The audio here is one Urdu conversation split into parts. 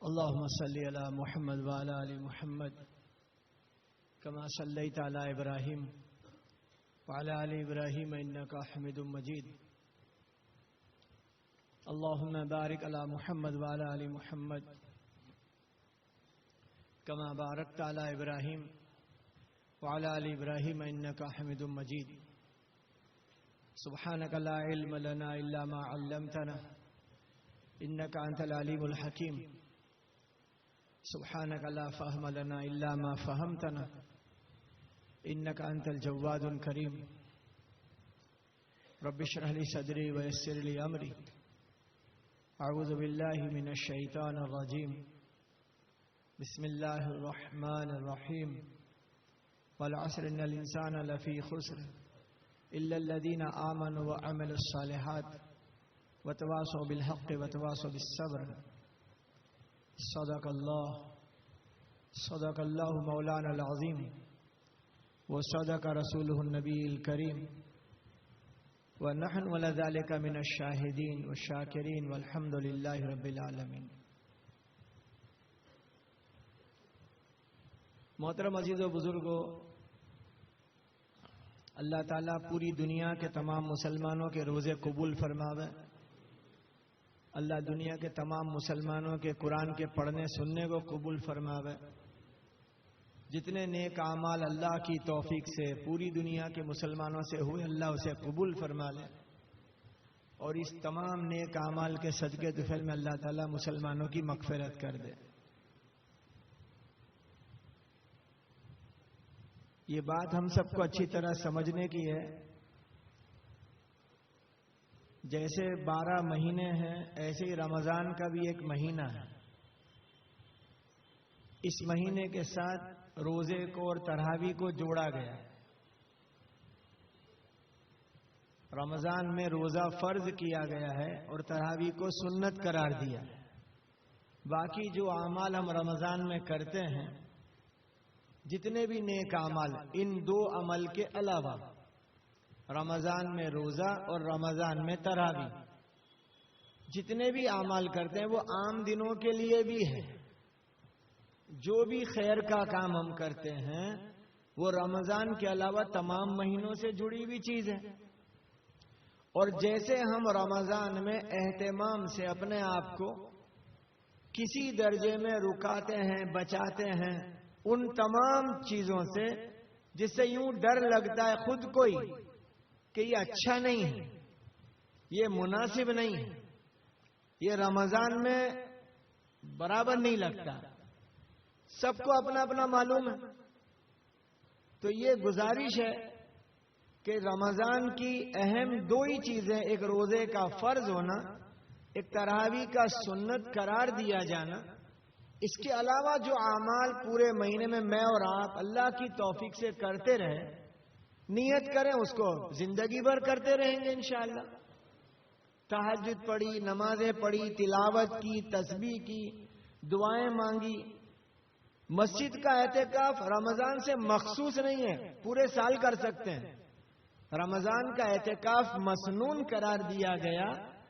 اللهم صل على محمد وعلى آل محمد كما صليت على إبراهيم وعلى آل إبراهيم إنك حميد مجيد. اللهم بارك على محمد وعلى آل محمد كما باركت على إبراهيم وعلى آل إبراهيم إنك حميد مجيد. سبحانك لا علم لنا إلا ما علمتنا إنك أنت العليم الحكيم. سبحانك لا فهم لنا إلا ما فهمتنا إنك أنت الجواد الكريم. رب اشرح لي صدري ويسر لي أمري. أعوذ بالله من الشيطان الرجيم. بسم الله الرحمن الرحيم. والعصر إن الإنسان لفي خسر إلا الذين آمنوا وعملوا الصالحات وتواصوا بالحق وتواصوا بالصبر. صدق الله مولانا العظيم وصدق رسوله النبي الكريم ونحن ولذلك من الشاهدين والشاكرين والحمد لله رب العالمين. محترم عزیز و بزرگوں، اللہ تعالیٰ پوری دنیا کے تمام مسلمانوں کے روزے قبول فرماوے. اللہ دنیا کے تمام مسلمانوں کے قرآن کے پڑھنے سننے کو قبول فرماوے. جتنے نیک اعمال اللہ کی توفیق سے پوری دنیا کے مسلمانوں سے ہوئے اللہ اسے قبول فرما لے، اور اس تمام نیک اعمال کے صدقے طفیل میں اللہ تعالیٰ مسلمانوں کی مغفرت کر دے. یہ بات ہم سب کو اچھی طرح سمجھنے کی ہے. جیسے 12 مہینے ہیں ایسے ہی رمضان کا بھی ایک مہینہ ہے. اس مہینے کے ساتھ روزے کو اور تراویح کو جوڑا گیا ہے. رمضان میں روزہ فرض کیا گیا ہے اور تراویح کو سنت قرار دیا ہے. باقی جو اعمال ہم رمضان میں کرتے ہیں، جتنے بھی نیک اعمال، ان دو عمل کے علاوہ رمضان میں روزہ اور رمضان میں تراویح، جتنے بھی اعمال کرتے ہیں وہ عام دنوں کے لیے بھی ہے. جو بھی خیر کا کام ہم کرتے ہیں وہ رمضان کے علاوہ تمام مہینوں سے جڑی ہوئی چیز ہے. اور جیسے ہم رمضان میں اہتمام سے اپنے آپ کو کسی درجے میں رکاتے ہیں، بچاتے ہیں ان تمام چیزوں سے جس سے یوں ڈر لگتا ہے خود کو ہی کہ یہ اچھا نہیں ہے، یہ مناسب نہیں ہے، یہ رمضان میں برابر نہیں لگتا. سب کو اپنا اپنا معلوم ہے. تو یہ گزارش ہے کہ رمضان کی اہم دو ہی چیزیں، ایک روزے کا فرض ہونا، ایک تراویح کا سنت قرار دیا جانا. اس کے علاوہ جو اعمال پورے مہینے میں میں اور آپ اللہ کی توفیق سے کرتے رہیں، نیت کریں اس کو زندگی بھر کرتے رہیں گے انشاءاللہ. تہجد پڑھی، نمازیں پڑھی، تلاوت کی، تسبیح کی، دعائیں مانگی. مسجد کا اعتکاف رمضان سے مخصوص نہیں ہے، پورے سال کر سکتے ہیں. رمضان کا اعتکاف مسنون قرار دیا گیا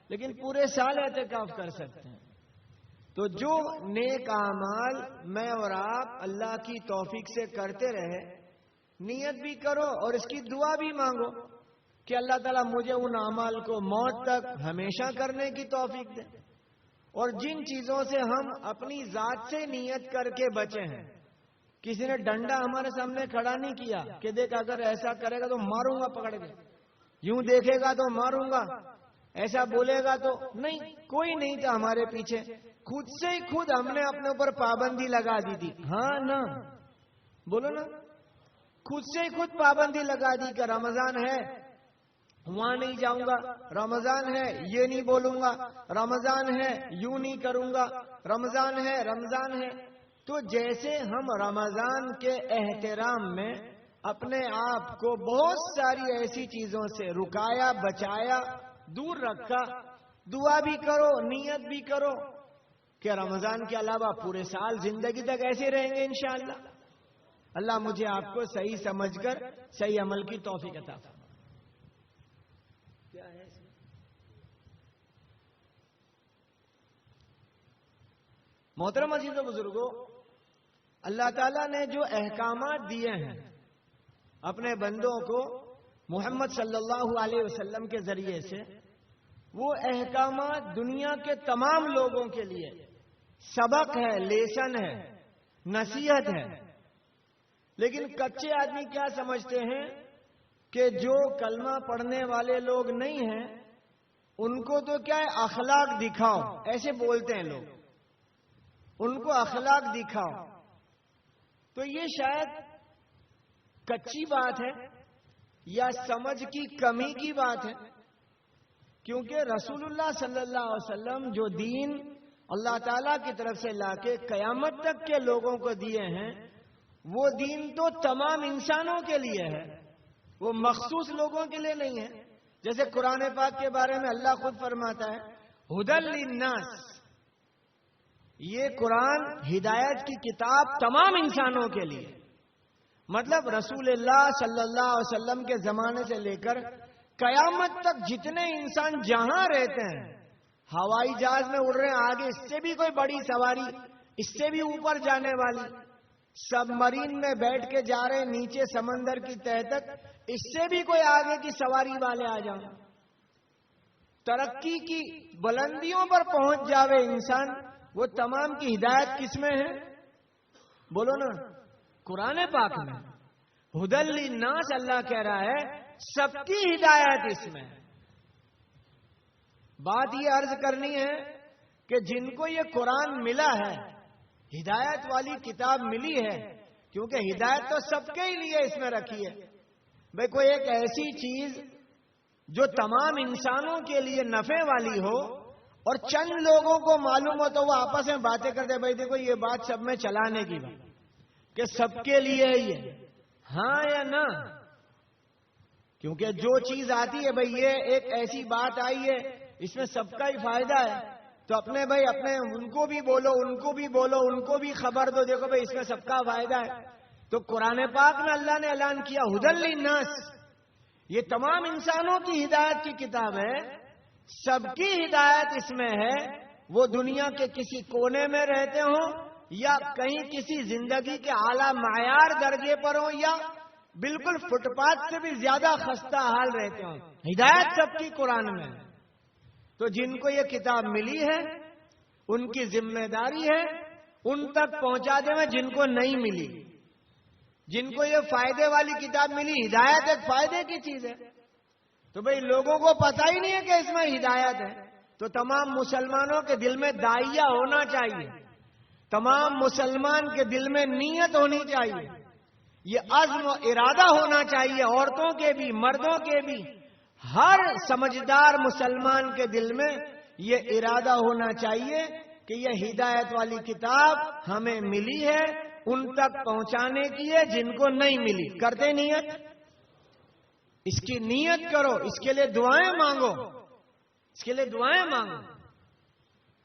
لیکن پورے سال اعتکاف کر سکتے ہیں. تو جو نیک اعمال میں اور آپ اللہ کی توفیق سے کرتے رہے، نیت بھی کرو اور اس کی دعا بھی مانگو کہ اللہ تعالیٰ مجھے ان اعمال کو موت تک ہمیشہ کرنے کی توفیق دے. اور جن چیزوں سے ہم اپنی ذات سے نیت کر کے بچے ہیں، کسی نے ڈنڈا ہمارے سامنے کھڑا نہیں کیا کہ دیکھ اگر ایسا کرے گا تو ماروں گا پکڑ کے، یوں دیکھے گا تو ماروں گا، ایسا بولے گا تو نہیں. کوئی نہیں تھا ہمارے پیچھے، خود سے ہی خود ہم نے اپنے اوپر پابندی لگا دی تھی. ہاں نا، بولو نا. خود سے ہی خود پابندی لگا دی کہ رمضان ہے وہاں نہیں جاؤں گا، رمضان ہے یہ نہیں بولوں گا، رمضان ہے یوں نہیں کروں گا، رمضان ہے رمضان ہے. تو جیسے ہم رمضان کے احترام میں اپنے آپ کو بہت ساری ایسی چیزوں سے رکایا، بچایا، دور رکھا، دعا بھی کرو، نیت بھی کرو کہ رمضان کے علاوہ پورے سال زندگی تک ایسے رہیں گے انشاءاللہ. اللہ مجھے آپ کو صحیح سمجھ کر صحیح عمل کی توفیق عطا فرمائے. کیا ہے اس میں؟ محترم عزیز و بزرگوں، اللہ تعالیٰ نے جو احکامات دیے ہیں اپنے بندوں کو محمد صلی اللہ علیہ وسلم کے ذریعے سے، وہ احکامات دنیا کے تمام لوگوں کے لیے سبق ہے، لیسن ہے، نصیحت ہے۔ لیکن کچے آدمی کیا سمجھتے ہیں کہ جو کلمہ پڑھنے والے لوگ نہیں ہیں ان کو تو کیا ہے، اخلاق دکھاؤ، ایسے بولتے ہیں لوگ، ان کو اخلاق دکھاؤ۔ تو یہ شاید کچی بات ہے یا سمجھ کی کمی کی بات ہے، کیونکہ رسول اللہ صلی اللہ علیہ وسلم جو دین اللہ تعالیٰ کی طرف سے لا کے قیامت تک کے لوگوں کو دیے ہیں، وہ دین تو تمام انسانوں کے لیے ہے، وہ مخصوص لوگوں کے لیے نہیں ہے۔ جیسے قرآن پاک کے بارے میں اللہ خود فرماتا ہے ہدی للناس، یہ قرآن ہدایت کی کتاب تمام انسانوں کے لیے، مطلب رسول اللہ صلی اللہ علیہ وسلم کے زمانے سے لے کر قیامت تک جتنے انسان جہاں رہتے ہیں، ہوائی جہاز میں اڑ رہے ہیں، آگے اس سے بھی کوئی بڑی سواری، اس سے بھی اوپر جانے والی، سب مرین میں بیٹھ کے جا رہے ہیں نیچے سمندر کی تہہ تک، اس سے بھی کوئی آگے کی سواری والے آ جائیں، ترقی کی بلندیوں پر پہنچ جاوے انسان، وہ تمام کی ہدایت کس میں ہے؟ بولو نا، قرآن پاک میں ہدی للناس اللہ کہہ رہا ہے سب کی ہدایت اس میں۔ بات یہ عرض کرنی ہے کہ جن کو یہ قرآن ملا ہے، ہدایت والی کتاب ملی ہے، کیونکہ ہدایت تو سب کے ہی لیے اس میں رکھی ہے۔ بھئی کوئی ایک ایسی چیز جو تمام انسانوں کے لیے نفع والی ہو اور چند لوگوں کو معلوم ہو تو وہ آپس میں باتیں کرتے بھائی دیکھو یہ بات سب میں چلانے کی بات کہ سب کے لیے یہ ہاں یا نہ، کیونکہ جو چیز آتی ہے بھئی یہ ایک ایسی بات آئی ہے اس میں سب کا ہی فائدہ ہے، تو اپنے ان کو بھی بولو، ان کو بھی بولو، ان کو بھی خبر دو، دیکھو بھئی اس میں سب کا فائدہ ہے۔ تو قرآن پاک میں اللہ نے اعلان کیا ہدی للناس، یہ تمام انسانوں کی ہدایت کی کتاب ہے، سب کی ہدایت اس میں ہے، وہ دنیا کے کسی کونے میں رہتے ہوں یا کہیں کسی زندگی کے اعلیٰ معیار درجے پر ہوں یا بالکل فٹ پاتھ سے بھی زیادہ خستہ حال رہتے ہوں، ہدایت سب کی قرآن میں ہے۔ تو جن کو یہ کتاب ملی ہے ان کی ذمہ داری ہے ان تک پہنچا دے میں، جن کو نہیں ملی، جن کو یہ فائدے والی کتاب ملی، ہدایت ایک فائدے کی چیز ہے، تو بھئی لوگوں کو پتہ ہی نہیں ہے کہ اس میں ہدایت ہے، تو تمام مسلمانوں کے دل میں داعیہ ہونا چاہیے، تمام مسلمان کے دل میں نیت ہونی چاہیے، یہ عزم و ارادہ ہونا چاہیے، عورتوں کے بھی مردوں کے بھی، ہر سمجھدار مسلمان کے دل میں یہ ارادہ ہونا چاہیے کہ یہ ہدایت والی کتاب ہمیں ملی ہے، ان تک پہنچانے کی ہے جن کو نہیں ملی۔ کرتے نیت؟ اس کی نیت کرو، اس کے لیے دعائیں مانگو، اس کے لیے دعائیں مانگو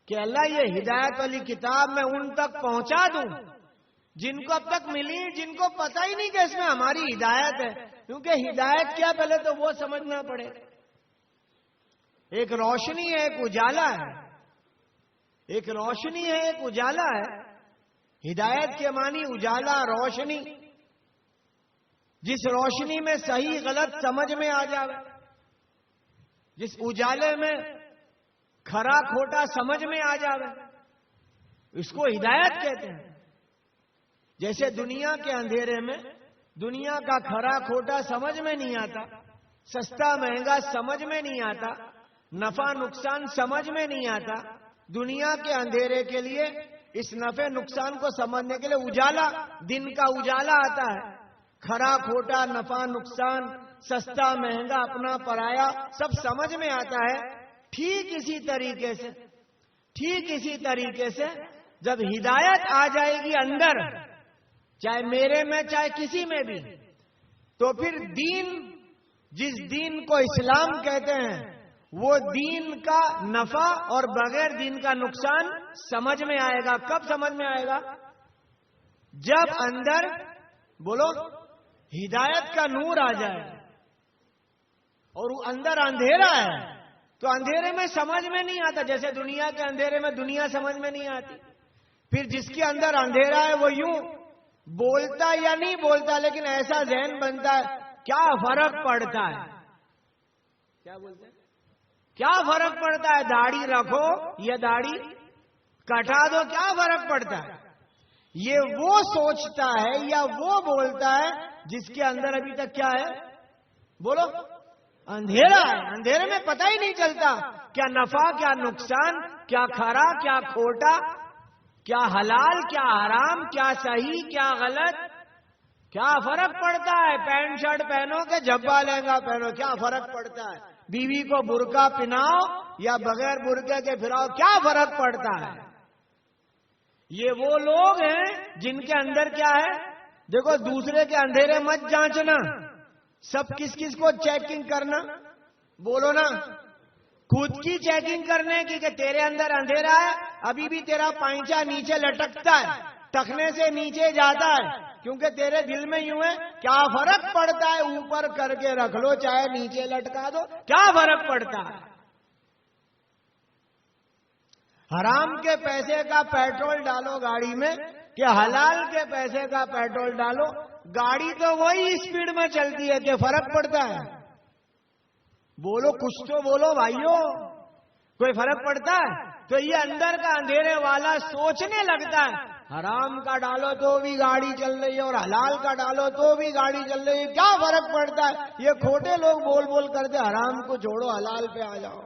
کہ اللہ یہ ہدایت والی کتاب میں ان تک پہنچا دوں جن کو اب تک ملی، جن کو پتہ ہی نہیں کہ اس میں ہماری ہدایت ہے، کیونکہ ہدایت کیا پہلے تو وہ سمجھنا پڑے۔ ایک روشنی ہے، ایک اجالا ہے، ایک روشنی ہے، ایک اجالا ہے۔ ہدایت کے معنی اجالا، روشنی، جس روشنی میں صحیح غلط سمجھ میں آ جائے، جس اجالے میں کھرا کھوٹا سمجھ میں آ جائے، اس کو ہدایت کہتے ہیں۔ جیسے دنیا کے اندھیرے میں دنیا کا کھرا کھوٹا سمجھ میں نہیں آتا، سستا مہنگا سمجھ میں نہیں آتا، نفع نقصان سمجھ میں نہیں آتا، دنیا کے اندھیرے کے لیے اس نفع نقصان کو سمجھنے کے لیے اجالا، دن کا اجالا آتا ہے، کھرا کھوٹا نفع نقصان سستا مہنگا اپنا پرایا سب سمجھ میں آتا ہے۔ ٹھیک اسی طریقے سے جب ہدایت آ جائے گی اندر، چاہے میرے میں چاہے کسی میں بھی، تو پھر دین، جس دین کو اسلام کہتے ہیں، وہ دین کا نفع اور بغیر دین کا نقصان سمجھ میں آئے گا۔ کب سمجھ میں آئے گا؟ جب اندر بولو ہدایت کا نور آ جائے، اور وہ اندر اندھیرا ہے تو اندھیرے میں سمجھ میں نہیں آتا، جیسے دنیا کے اندھیرے میں دنیا سمجھ میں نہیں آتی۔ پھر جس کے اندر اندھیرا ہے وہ یوں بولتا یا نہیں بولتا، لیکن ایسا ذہن بنتا ہے کیا فرق پڑتا ہے؟ کیا بولتے ہیں؟ کیا فرق پڑتا ہے؟ داڑھی رکھو یا داڑھی کٹا دو، کیا فرق پڑتا ہے؟ یہ وہ سوچتا ہے یا وہ بولتا ہے جس کے اندر ابھی تک کیا ہے؟ بولو، اندھیرا ہے۔ اندھیرے میں پتہ ہی نہیں چلتا کیا نفع کیا نقصان، کیا کھرا کیا کھوٹا، کیا حلال کیا حرام، کیا صحیح کیا غلط، کیا فرق پڑتا ہے؟ پینٹ شرٹ پہنو کہ جھبا لہنگا پہنو، کیا فرق پڑتا ہے؟ بیوی کو برقع پہناؤ یا بغیر برقعے کے پھراؤ، کیا فرق پڑتا ہے؟ یہ وہ لوگ ہیں جن کے اندر کیا ہے؟ دیکھو، دوسرے کے اندھیرے مت جانچنا، سب کس کس کو چیکنگ کرنا؟ بولو نا، خود کی چیکنگ کرنے کی کہ تیرے اندر اندھیرا ہے، ابھی بھی تیرا پائنچا نیچے لٹکتا ہے، ٹخنے سے نیچے جاتا ہے، کیونکہ تیرے دل میں یوں ہے کیا فرق پڑتا ہے؟ اوپر کر کے رکھ لو چاہے نیچے لٹکا دو، کیا فرق پڑتا ہے؟ حرام کے پیسے کا پیٹرول ڈالو گاڑی میں کہ حلال کے پیسے کا پیٹرول ڈالو، گاڑی تو وہی اسپیڈ میں چلتی ہے، کہ فرق پڑتا ہے؟ بولو، کچھ تو بولو بھائیو، کوئی فرق پڑتا ہے؟ تو یہ اندر کا اندھیرے والا سوچنے لگتا ہے حرام کا ڈالو تو بھی گاڑی چل رہی ہے اور حلال کا ڈالو تو بھی گاڑی چل رہی ہے، کیا فرق پڑتا ہے؟ یہ کھوٹے لوگ بول بول کرتے حرام کو چھوڑو حلال پہ آ جاؤ،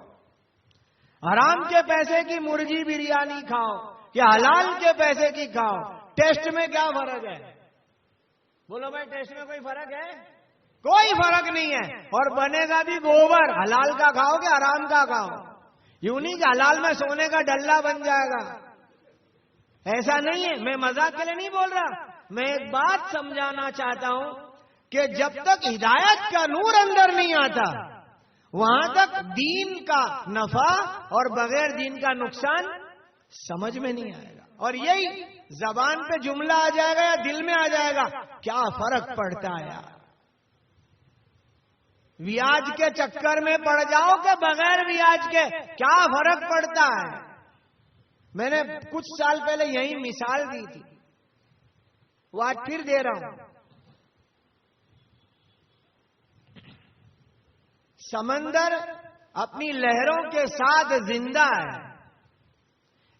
حرام کے پیسے کی مرغی بریانی کھاؤ کہ حلال کے پیسے کی کھاؤ، ٹیسٹ میں کیا فرق ہے؟ بولو بھائی، ٹیسٹ میں کوئی فرق ہے؟ کوئی فرق نہیں ہے، اور بنے گا بھی گوبر، حلال کا کھاؤ کہ حرام کا کھاؤ، یوں نہیں کہ حلال میں سونے کا ڈلہ بن جائے گا، ایسا نہیں ہے۔ میں مذاق کے لیے نہیں بول رہا، میں ایک بات سمجھانا چاہتا ہوں کہ جب تک ہدایت کا نور اندر نہیں آتا وہاں تک دین کا نفع اور بغیر دین کا نقصان سمجھ میں نہیں آئے گا، اور یہی زبان پہ جملہ آ جائے گا یا دل میں آ جائے گا کیا فرق پڑتا ہے یار؟ بیاج کے چکر میں پڑ جاؤ کہ بغیر بیاج کے، کیا فرق پڑتا ہے؟ میں نے کچھ سال پہلے یہی مثال دی تھی، وہ آج پھر دے رہا ہوں۔ سمندر اپنی لہروں کے ساتھ زندہ ہے،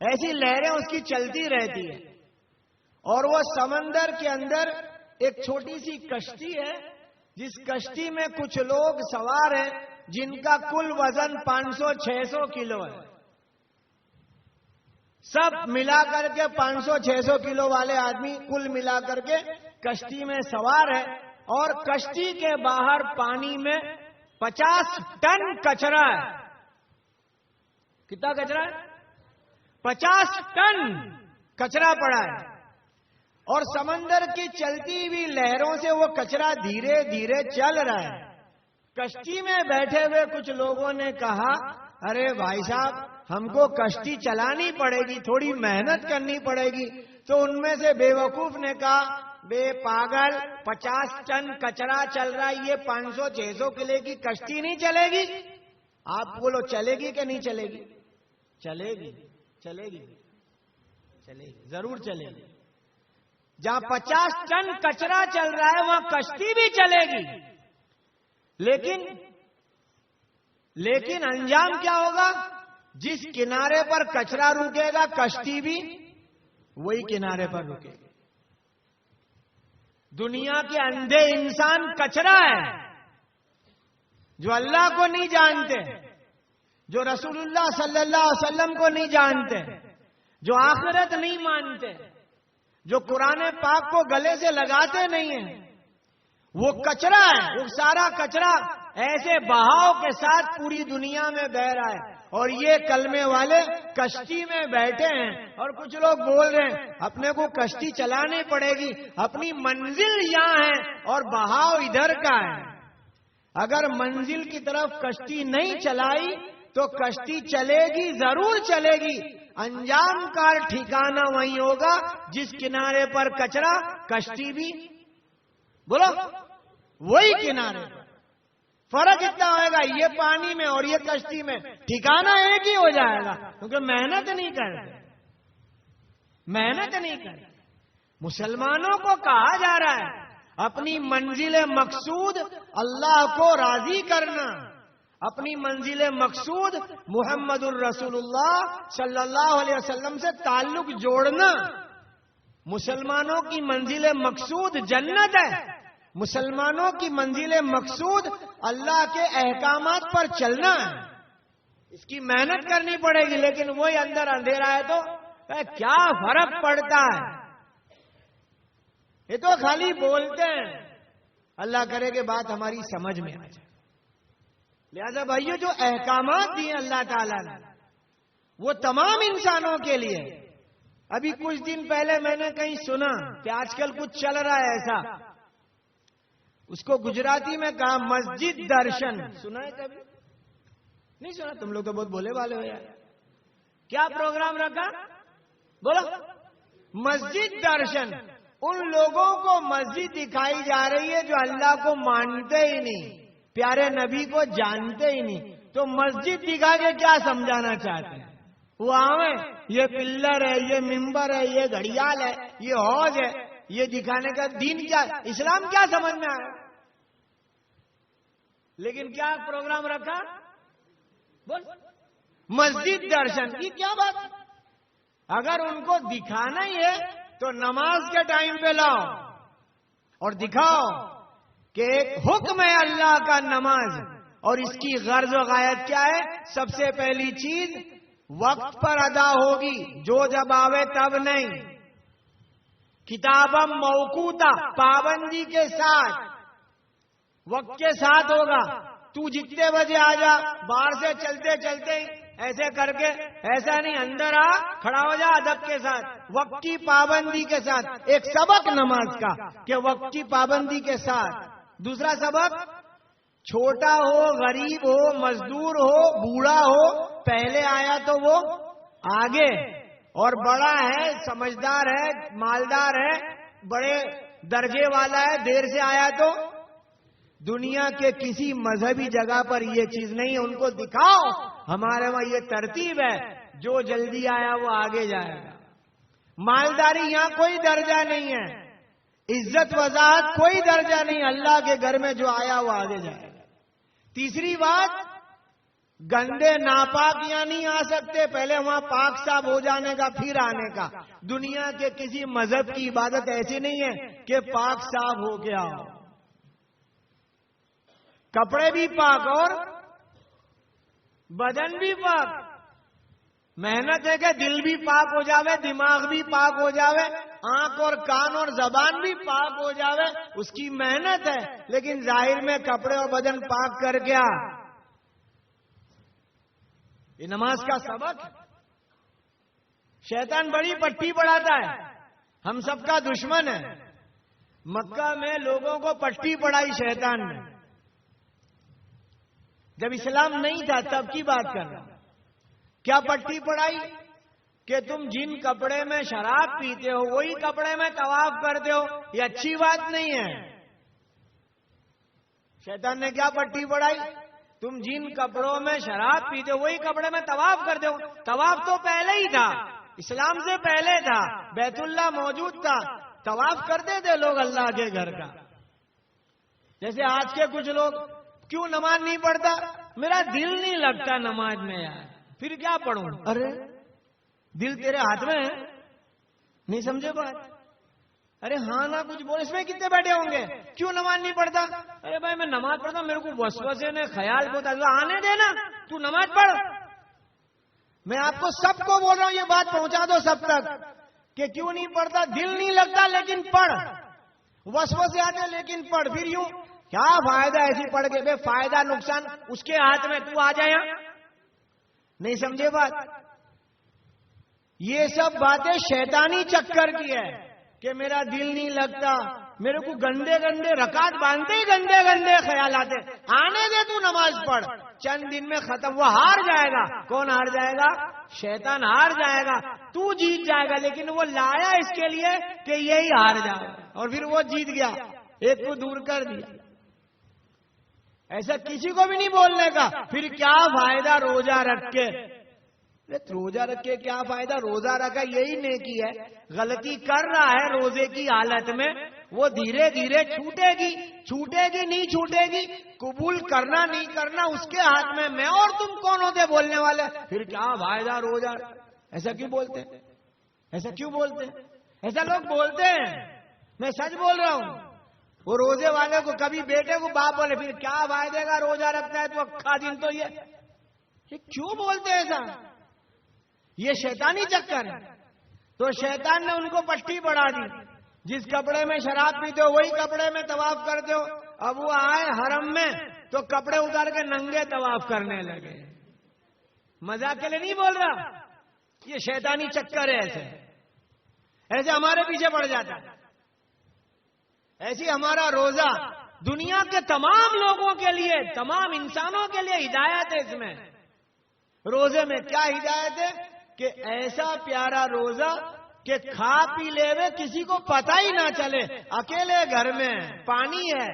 ایسی لہریں اس کی چلتی رہتی ہیں، اور وہ سمندر کے اندر ایک چھوٹی سی کشتی ہے، جس کشتی میں کچھ لوگ سوار ہیں جن کا کل وزن 500-600 کلو ہے، سب ملا کر کے 500-600 کلو والے آدمی کل ملا کر کے کشتی میں سوار ہے، اور کشتی کے باہر پانی میں 50 ٹن کچرا ہے۔ کتنا کچرا ہے؟ 50 ٹن کچرا پڑا ہے، اور سمندر کی چلتی ہوئی لہروں سے وہ کچرا دھیرے دھیرے چل رہا ہے۔ کشتی میں بیٹھے ہوئے کچھ لوگوں نے کہا، ارے بھائی صاحب، ہم کو کشتی چلانی پڑے گی، تھوڑی محنت کرنی پڑے گی۔ تو ان میں سے بے وقوف نے کہا، بے پاگل، 50 ٹن کچرا چل رہا ہے، یہ 500-600 کلو کی کشتی نہیں چلے گی؟ آپ بولو، چلے گی کہ نہیں چلے گی؟ چلے گی، چلے گی، چلے گی، ضرور چلے گی۔ جہاں 50 ٹن کچرا چل رہا ہے وہاں کشتی بھی چلے گی، لیکن انجام کیا ہوگا؟ جس کنارے پر کچرا رکے گا کشتی بھی وہی کنارے پر رکے گی۔ دنیا کے اندھے انسان کچرا ہے، جو اللہ کو نہیں جانتے، جو رسول اللہ صلی اللہ علیہ وسلم کو نہیں جانتے، جو آخرت نہیں مانتے، جو قرآن پاک کو گلے سے لگاتے نہیں ہیں، وہ کچرا ہے۔ وہ سارا کچرا ایسے بہاؤ کے ساتھ پوری دنیا میں بہ رہا ہے، اور یہ کلمے والے کشتی میں بیٹھے ہیں، اور کچھ لوگ بول رہے ہیں اپنے کو کشتی چلانی پڑے گی، اپنی منزل یہاں ہے اور بہاؤ ادھر کا ہے۔ اگر منزل کی طرف کشتی نہیں چلائی تو کشتی چلے گی، ضرور چلے گی، انجام کا ٹھکانہ وہی ہوگا جس کنارے پر کچرا، کشتی بھی بولو وہی کنارے پر۔ فرق اتنا ہوئے گا، یہ پانی میں اور یہ کشتی میں ٹھکانہ ایک ہی ہو جائے گا، کیونکہ محنت نہیں کر رہے۔ محنت نہیں کرتے. مسلمانوں کو کہا جا رہا ہے اپنی منزل مقصود اللہ کو راضی کرنا، اپنی منزل مقصود محمد الرسول اللہ صلی اللہ علیہ وسلم سے تعلق جوڑنا. مسلمانوں کی منزل مقصود جنت ہے، مسلمانوں کی منزل مقصود اللہ کے احکامات پر چلنا ہے. اس کی محنت کرنی پڑے گی، لیکن وہی اندر اندھیرا ہے تو کیا فرق پڑتا ہے. یہ تو خالی بولتے ہیں. اللہ کرے کہ بات ہماری سمجھ میں آ جائے. لہذا بھائیو، جو احکامات دیے اللہ تعالیٰ نے وہ تمام انسانوں کے لیے. ابھی کچھ دن پہلے میں نے کہیں سنا کہ آج کل کچھ چل رہا ہے ایسا، اس کو گجراتی میں کہا مسجد درشن. سنا ہے کبھی؟ نہیں سنا؟ تم لوگ تو بہت بولے والے ہو یار. کیا پروگرام رکھا؟ بولو. مسجد درشن. ان لوگوں کو مسجد دکھائی جا رہی ہے جو اللہ کو مانتے ہی نہیں، پیارے نبی کو جانتے ہی نہیں. تو مسجد دکھا کے کیا سمجھانا چاہتے ہیں؟ وہ آئے یہ پلر ہے، یہ ممبر ہے، یہ گھڑیال ہے، یہ حوض ہے، یہ دکھانے کا دین کیا، اسلام کیا سمجھ میں آیا؟ لیکن کیا پروگرام رکھا؟ بول. مسجد درشن کی کیا بات؟ اگر ان کو دکھانا ہی ہے تو نماز کے ٹائم پہ لاؤ اور دکھاؤ کہ ایک حکم ہے اللہ کا نماز، اور اس کی غرض و غایت کیا ہے؟ سب سے پہلی چیز وقت پر ادا ہوگی، جو جب آوے تب نہیں. کتابم موقوتا، پابندی کے ساتھ، وقت کے ساتھ ہوگا. تو جتنے بجے آ جا، باہر سے چلتے چلتے ایسے کر کے، ایسا نہیں، اندر آ، کھڑا ہو جا ادب کے ساتھ، وقت کی پابندی کے ساتھ. ایک سبق نماز کا کہ وقت کی پابندی کے ساتھ. دوسرا سبق، چھوٹا ہو، غریب ہو، مزدور ہو، بوڑھا ہو، پہلے آیا تو وہ آگے، اور بڑا ہے، سمجھدار ہے، مالدار ہے، بڑے درجے والا ہے، دیر سے آیا تو. دنیا کے کسی مذہبی جگہ پر یہ چیز نہیں ہے. ان کو دکھاؤ ہمارے وہاں یہ ترتیب ہے، جو جلدی آیا وہ آگے جائے گا. مالداری یہاں کوئی درجہ نہیں ہے، عزت وضاحت کوئی درجہ نہیں. اللہ کے گھر میں جو آیا وہ آگے جائے گا. تیسری بات، گندے ناپاک یہاں نہیں آ سکتے، پہلے وہاں پاک صاف ہو جانے کا پھر آنے کا. دنیا کے کسی مذہب کی عبادت ایسی نہیں ہے کہ پاک صاف ہو کے آؤ. کپڑے بھی پاک اور بدن بھی پاک. محنت ہے کہ دل بھی پاک ہو جاوے، دماغ بھی پاک ہو جاوے، آنکھ اور کان اور زبان بھی پاک ہو جاوے، اس کی محنت ہے. لیکن ظاہر میں کپڑے اور بدن پاک کر گیا. یہ نماز کا سبق ہے. شیطان بڑی پٹی پڑھاتا ہے، ہم سب کا دشمن ہے. مکہ میں لوگوں کو پٹی پڑھائی شیطان نے. جب اسلام نہیں تھا تب کی بات کر رہا ہوں. کیا پٹی پڑھائی؟ کہ تم جن کپڑے میں شراب پیتے ہو وہی کپڑے میں طواف کرتے ہو، یہ اچھی بات نہیں ہے. شیطان نے کیا پٹی پڑھائی؟ تم جن کپڑوں میں شراب پیتے ہو وہی کپڑے میں طواف کرتے ہو. طواف تو پہلے ہی تھا، اسلام سے پہلے تھا، بیت اللہ موجود تھا، طواف کرتے تھے لوگ اللہ کے گھر کا. جیسے آج کے کچھ لوگ، کیوں نماز نہیں پڑھتا؟ میرا دل نہیں لگتا نماز میں یار، پھر کیا پڑھوں؟ ارے دل تیرے ہاتھ میں ہے، نہیں سمجھے بات؟ ارے ہاں نا کچھ بول. اس میں کتنے بیٹھے ہوں گے؟ کیوں نماز نہیں پڑھتا؟ ارے بھائی میں نماز پڑھتا ہوں، میرے کو وسوسے نے خیال ہوتا ہے. آنے دینا، تو نماز پڑھ. میں آپ کو سب کو بول رہا ہوں، یہ بات پہنچا دو سب تک کہ کیوں نہیں پڑھتا؟ دل نہیں لگتا لیکن پڑھ. وسوسے آتے لیکن پڑھ. پھر یوں کیا فائدہ ایسی پڑھ کے؟ بے فائدہ نقصان اس کے ہاتھ میں، تو آ جائے. نہیں سمجھے بات؟ یہ سب باتیں شیطانی چکر کی ہے کہ میرا دل نہیں لگتا، میرے کو گندے گندے رکعت باندھتے ہی گندے گندے خیال آتے. آنے دے، تو نماز پڑھ، چند دن میں ختم. وہ ہار جائے گا. کون ہار جائے گا؟ شیطان ہار جائے گا، تو جیت جائے گا. لیکن وہ لایا اس کے لیے کہ یہی ہار جائے، اور پھر وہ جیت گیا، ایک کو دور کر دیا. ایسا کسی کو بھی نہیں بولنے کا. پھر کیا فائدہ روزہ رکھ کے؟ روزہ رکھ کے کیا فائدہ؟ روزہ رکھا یہی نیکی ہے. غلطی کر رہا ہے روزے کی حالت میں، وہ دھیرے دھیرے چھوٹے گی نہیں چھوٹے گی. قبول کرنا نہیں کرنا اس کے ہاتھ میں اور تم کون ہوتے بولنے والے؟ پھر کیا فائدہ روزہ؟ ایسا کیوں بولتے ہیں؟ ایسا لوگ بولتے ہیں. میں سچ بول رہا ہوں. وہ روزے والے کو کبھی بیٹے کو باپ بولے پھر کیا فائدے گا روزہ رکھتا ہے تو اکھا دن تو یہ کیوں بولتے ہیں ایسا؟ یہ شیطانی چکر ہے. تو شیطان نے ان کو پٹی بڑھا دی. جس کپڑے میں شراب پیتے ہو وہی کپڑے میں طواف کرتے ہو. اب وہ آئے حرم میں تو کپڑے اتار کے ننگے طواف کرنے لگے. مزاق کے لیے نہیں بول رہا، یہ شیطانی چکر ہے. ایسے ہمارے پیچھے پڑ جاتا ہے. ایسی ہمارا روزہ دنیا کے تمام لوگوں کے لیے، تمام انسانوں کے لیے ہدایت ہے. اس میں روزے میں کیا ہدایت ہے کہ ایسا پیارا روزہ کہ کھا پی لے وے کسی کو پتہ ہی نہ چلے. اکیلے گھر میں پانی ہے،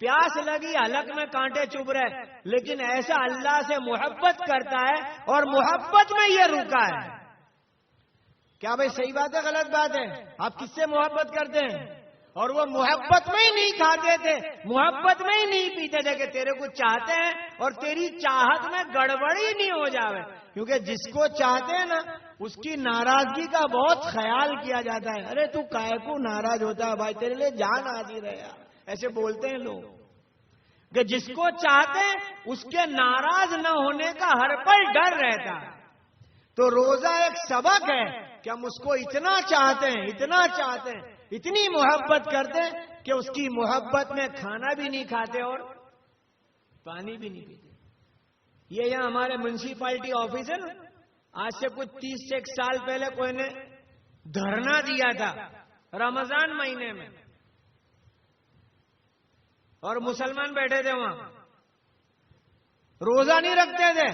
پیاس لگی، حلق میں کانٹے چبھ رہے، لیکن ایسا اللہ سے محبت کرتا ہے اور محبت میں یہ رکا ہے. کیا بھائی صحیح بات ہے غلط بات ہے؟ آپ کس سے محبت کرتے ہیں؟ اور وہ محبت میں ہی نہیں کھاتے تھے، محبت میں ہی نہیں پیتے تھے کہ تیرے کو چاہتے ہیں اور تیری چاہت میں گڑبڑی نہیں ہو جاوے. کیونکہ جس کو چاہتے ہیں نا اس کی ناراضگی کا بہت خیال کیا جاتا ہے. ارے تو کائے کو ناراض ہوتا ہے بھائی، تیرے لیے جان حاضر ہے یار. ایسے بولتے ہیں لوگ کہ جس کو چاہتے ہیں اس کے ناراض نہ ہونے کا ہر پل ڈر رہتا ہے. تو روزہ ایک سبق ہے کہ ہم اس کو اتنا چاہتے ہیں، اتنی محبت کرتے ہیں کہ اس کی محبت میں کھانا بھی نہیں کھاتے اور پانی بھی نہیں پیتے. یہ یہاں ہمارے میونسپلٹی آفس ہے نا، آج سے کچھ 30 سے 1 سال پہلے کوئی نے دھرنا دیا تھا رمضان مہینے میں، اور مسلمان بیٹھے تھے وہاں، روزہ نہیں رکھتے تھے.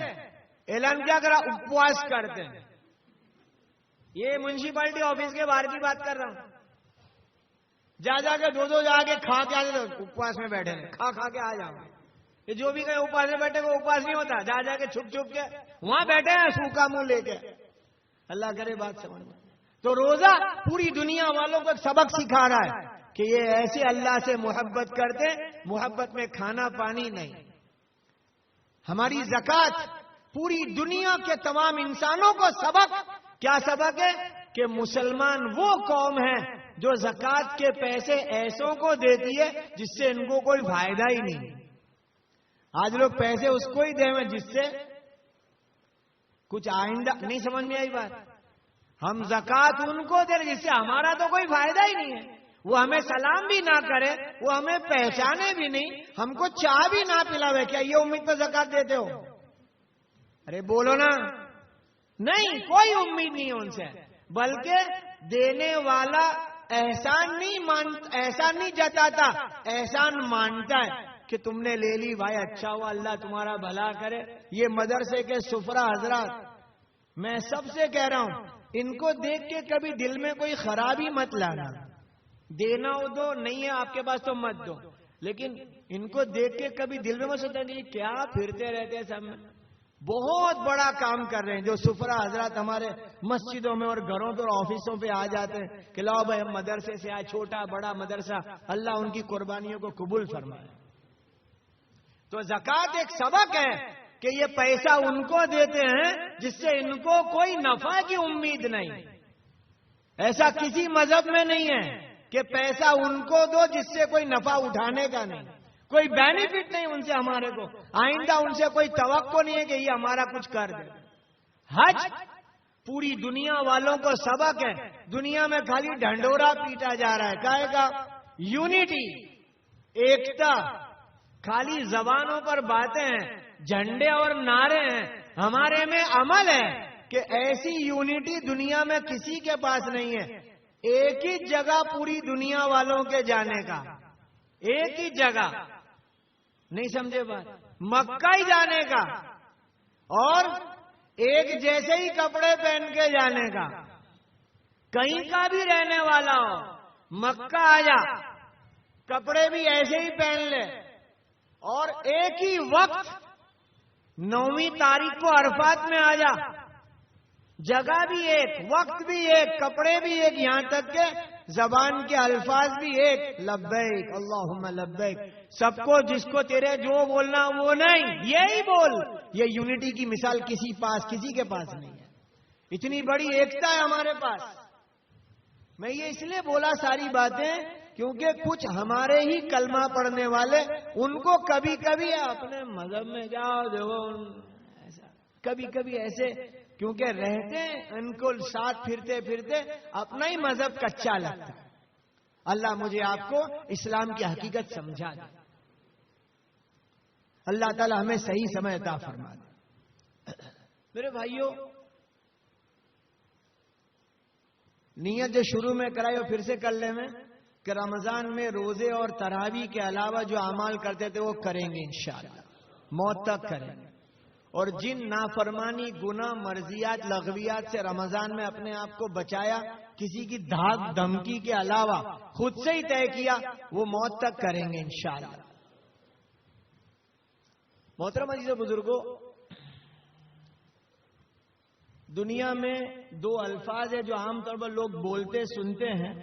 اعلان کیا کرا؟ اپواس کرتے ہیں. یہ میونسپلٹی آفس کے باہر کی بات کر رہا ہوں. جا کے دو جا کے کھا کے آتے تھے، اپواس میں بیٹھے ہیں، کھا کے آ جاؤ. یہ جو بھی کہیں اپواس میں بیٹھے وہ اپواس نہیں ہوتا. جا کے چھپ کے وہاں بیٹھے ہیں سوکھا منہ لے کے. اللہ کرے بات سمجھ میں. تو روزہ پوری دنیا والوں کو ایک سبق سکھا رہا ہے کہ یہ ایسے اللہ سے محبت کرتے، محبت میں کھانا پانی نہیں. ہماری زکات پوری دنیا کے تمام انسانوں کو سبق، کیا سبق ہے کہ مسلمان وہ قوم ہے جو زکات کے پیسے ایسوں کو دیتی ہے جس سے ان کو کوئی فائدہ ہی نہیں. آج لوگ پیسے اس کو ہی دیں جس سے کچھ آئندہ نہیں. سمجھ میں آئی بات؟ ہم زکات ان کو دیں جس سے ہمارا تو کوئی فائدہ ہی نہیں ہے. وہ ہمیں سلام بھی نہ کرے، وہ ہمیں پہچانے بھی نہیں، ہم کو چائے بھی نہ پلاوے. کیا یہ امید پہ زکات دیتے ہو؟ ارے بولو نا. نہیں، کوئی امید نہیں ہے ان سے. بلکہ دینے والا احسان نہیں جتاتا، احسان مانتا ہے کہ تم نے لے لی بھائی، اچھا ہوا، اللہ تمہارا بھلا کرے. یہ مدرسے کے سفرا حضرات، میں سب سے کہہ رہا ہوں، ان کو دیکھ کے کبھی دل میں کوئی خرابی مت لانا. دینا ہو دو، نہیں ہے آپ کے پاس تو مت دو. لیکن ان کو دیکھ کے کبھی دل میں مت سوچا کہ کیا پھرتے رہتے ہیں سب میں. بہت بڑا کام کر رہے ہیں جو سفرا حضرات ہمارے مسجدوں میں اور گھروں پہ اور آفسوں پہ آ جاتے ہیں کہ لاؤ بھائی ہم مدرسے سے آئے، چھوٹا بڑا مدرسہ، اللہ ان کی قربانیوں کو قبول فرمائے. تو زکات ایک سبق ہے کہ یہ پیسہ ان کو دیتے ہیں جس سے ان کو کوئی نفع کی امید نہیں. ایسا کسی مذہب میں نہیں ہے کہ پیسہ ان کو دو جس سے کوئی نفع اٹھانے کا نہیں، کوئی بینیفٹ نہیں ان سے ہمارے کو، آئندہ ان سے کوئی توقع نہیں ہے کہ یہ ہمارا کچھ کر دے. حج پوری دنیا والوں کو سبق ہے. دنیا میں خالی ڈھنڈورا پیٹا جا رہا ہے. کہے گا یونٹی، ایکتا، خالی زبانوں پر باتیں ہیں، جھنڈے اور نعرے ہیں. ہمارے میں عمل ہے کہ ایسی یونٹی دنیا میں کسی کے پاس نہیں ہے. ایک ہی جگہ پوری دنیا والوں کے جانے کا، ایک ہی جگہ، نہیں سمجھے بات؟ مکہ ہی جانے کا، اور ایک جیسے ہی کپڑے پہن کے جانے کا. کہیں کا بھی رہنے والا ہو مکہ آ جا، کپڑے بھی ایسے ہی پہن لے، اور ایک ہی وقت 9ویں تاریخ کو عرفات میں آ جا. جگہ بھی ایک، وقت بھی ایک، کپڑے بھی ایک، یہاں تک کہ زبان کے الفاظ بھی ایک، لبیک اللہم لبیک، سب کو جس کو تیرے جو بولنا وہ نہیں، یہی بول۔ یہ یونٹی کی مثال کسی کے پاس نہیں ہے، اتنی بڑی ایکتا ہے ہمارے پاس۔ میں یہ اس لیے بولا ساری باتیں کیونکہ کچھ ہمارے ہی کلمہ پڑھنے والے، ان کو کبھی کبھی اپنے مذہب میں جاؤ دیکھو، کبھی کبھی ایسے کیونکہ رہتے ہیں ان کو ساتھ پھرتے پھرتے اپنا ہی مذہب کچا لگتا ہے۔ اللہ مجھے آپ کو اسلام کی حقیقت سمجھا دے، اللہ تعالی ہمیں صحیح سمجھ عطا فرما دے۔ میرے بھائیوں، نیت جو شروع میں کرائی وہ پھر سے کر لیں میں کہ رمضان میں روزے اور تراویح کے علاوہ جو اعمال کرتے تھے وہ کریں گے انشاءاللہ، موت تک کریں گے۔ اور جن نافرمانی، گناہ، مرضیات، لغویات سے رمضان میں اپنے آپ کو بچایا، کسی کی دھاک دھمکی کے علاوہ خود سے ہی طے کیا، وہ موت تک کریں گے انشاءاللہ۔ محترم عزیز بزرگوں، دنیا میں دو الفاظ ہیں جو عام طور پر لوگ بولتے سنتے ہیں،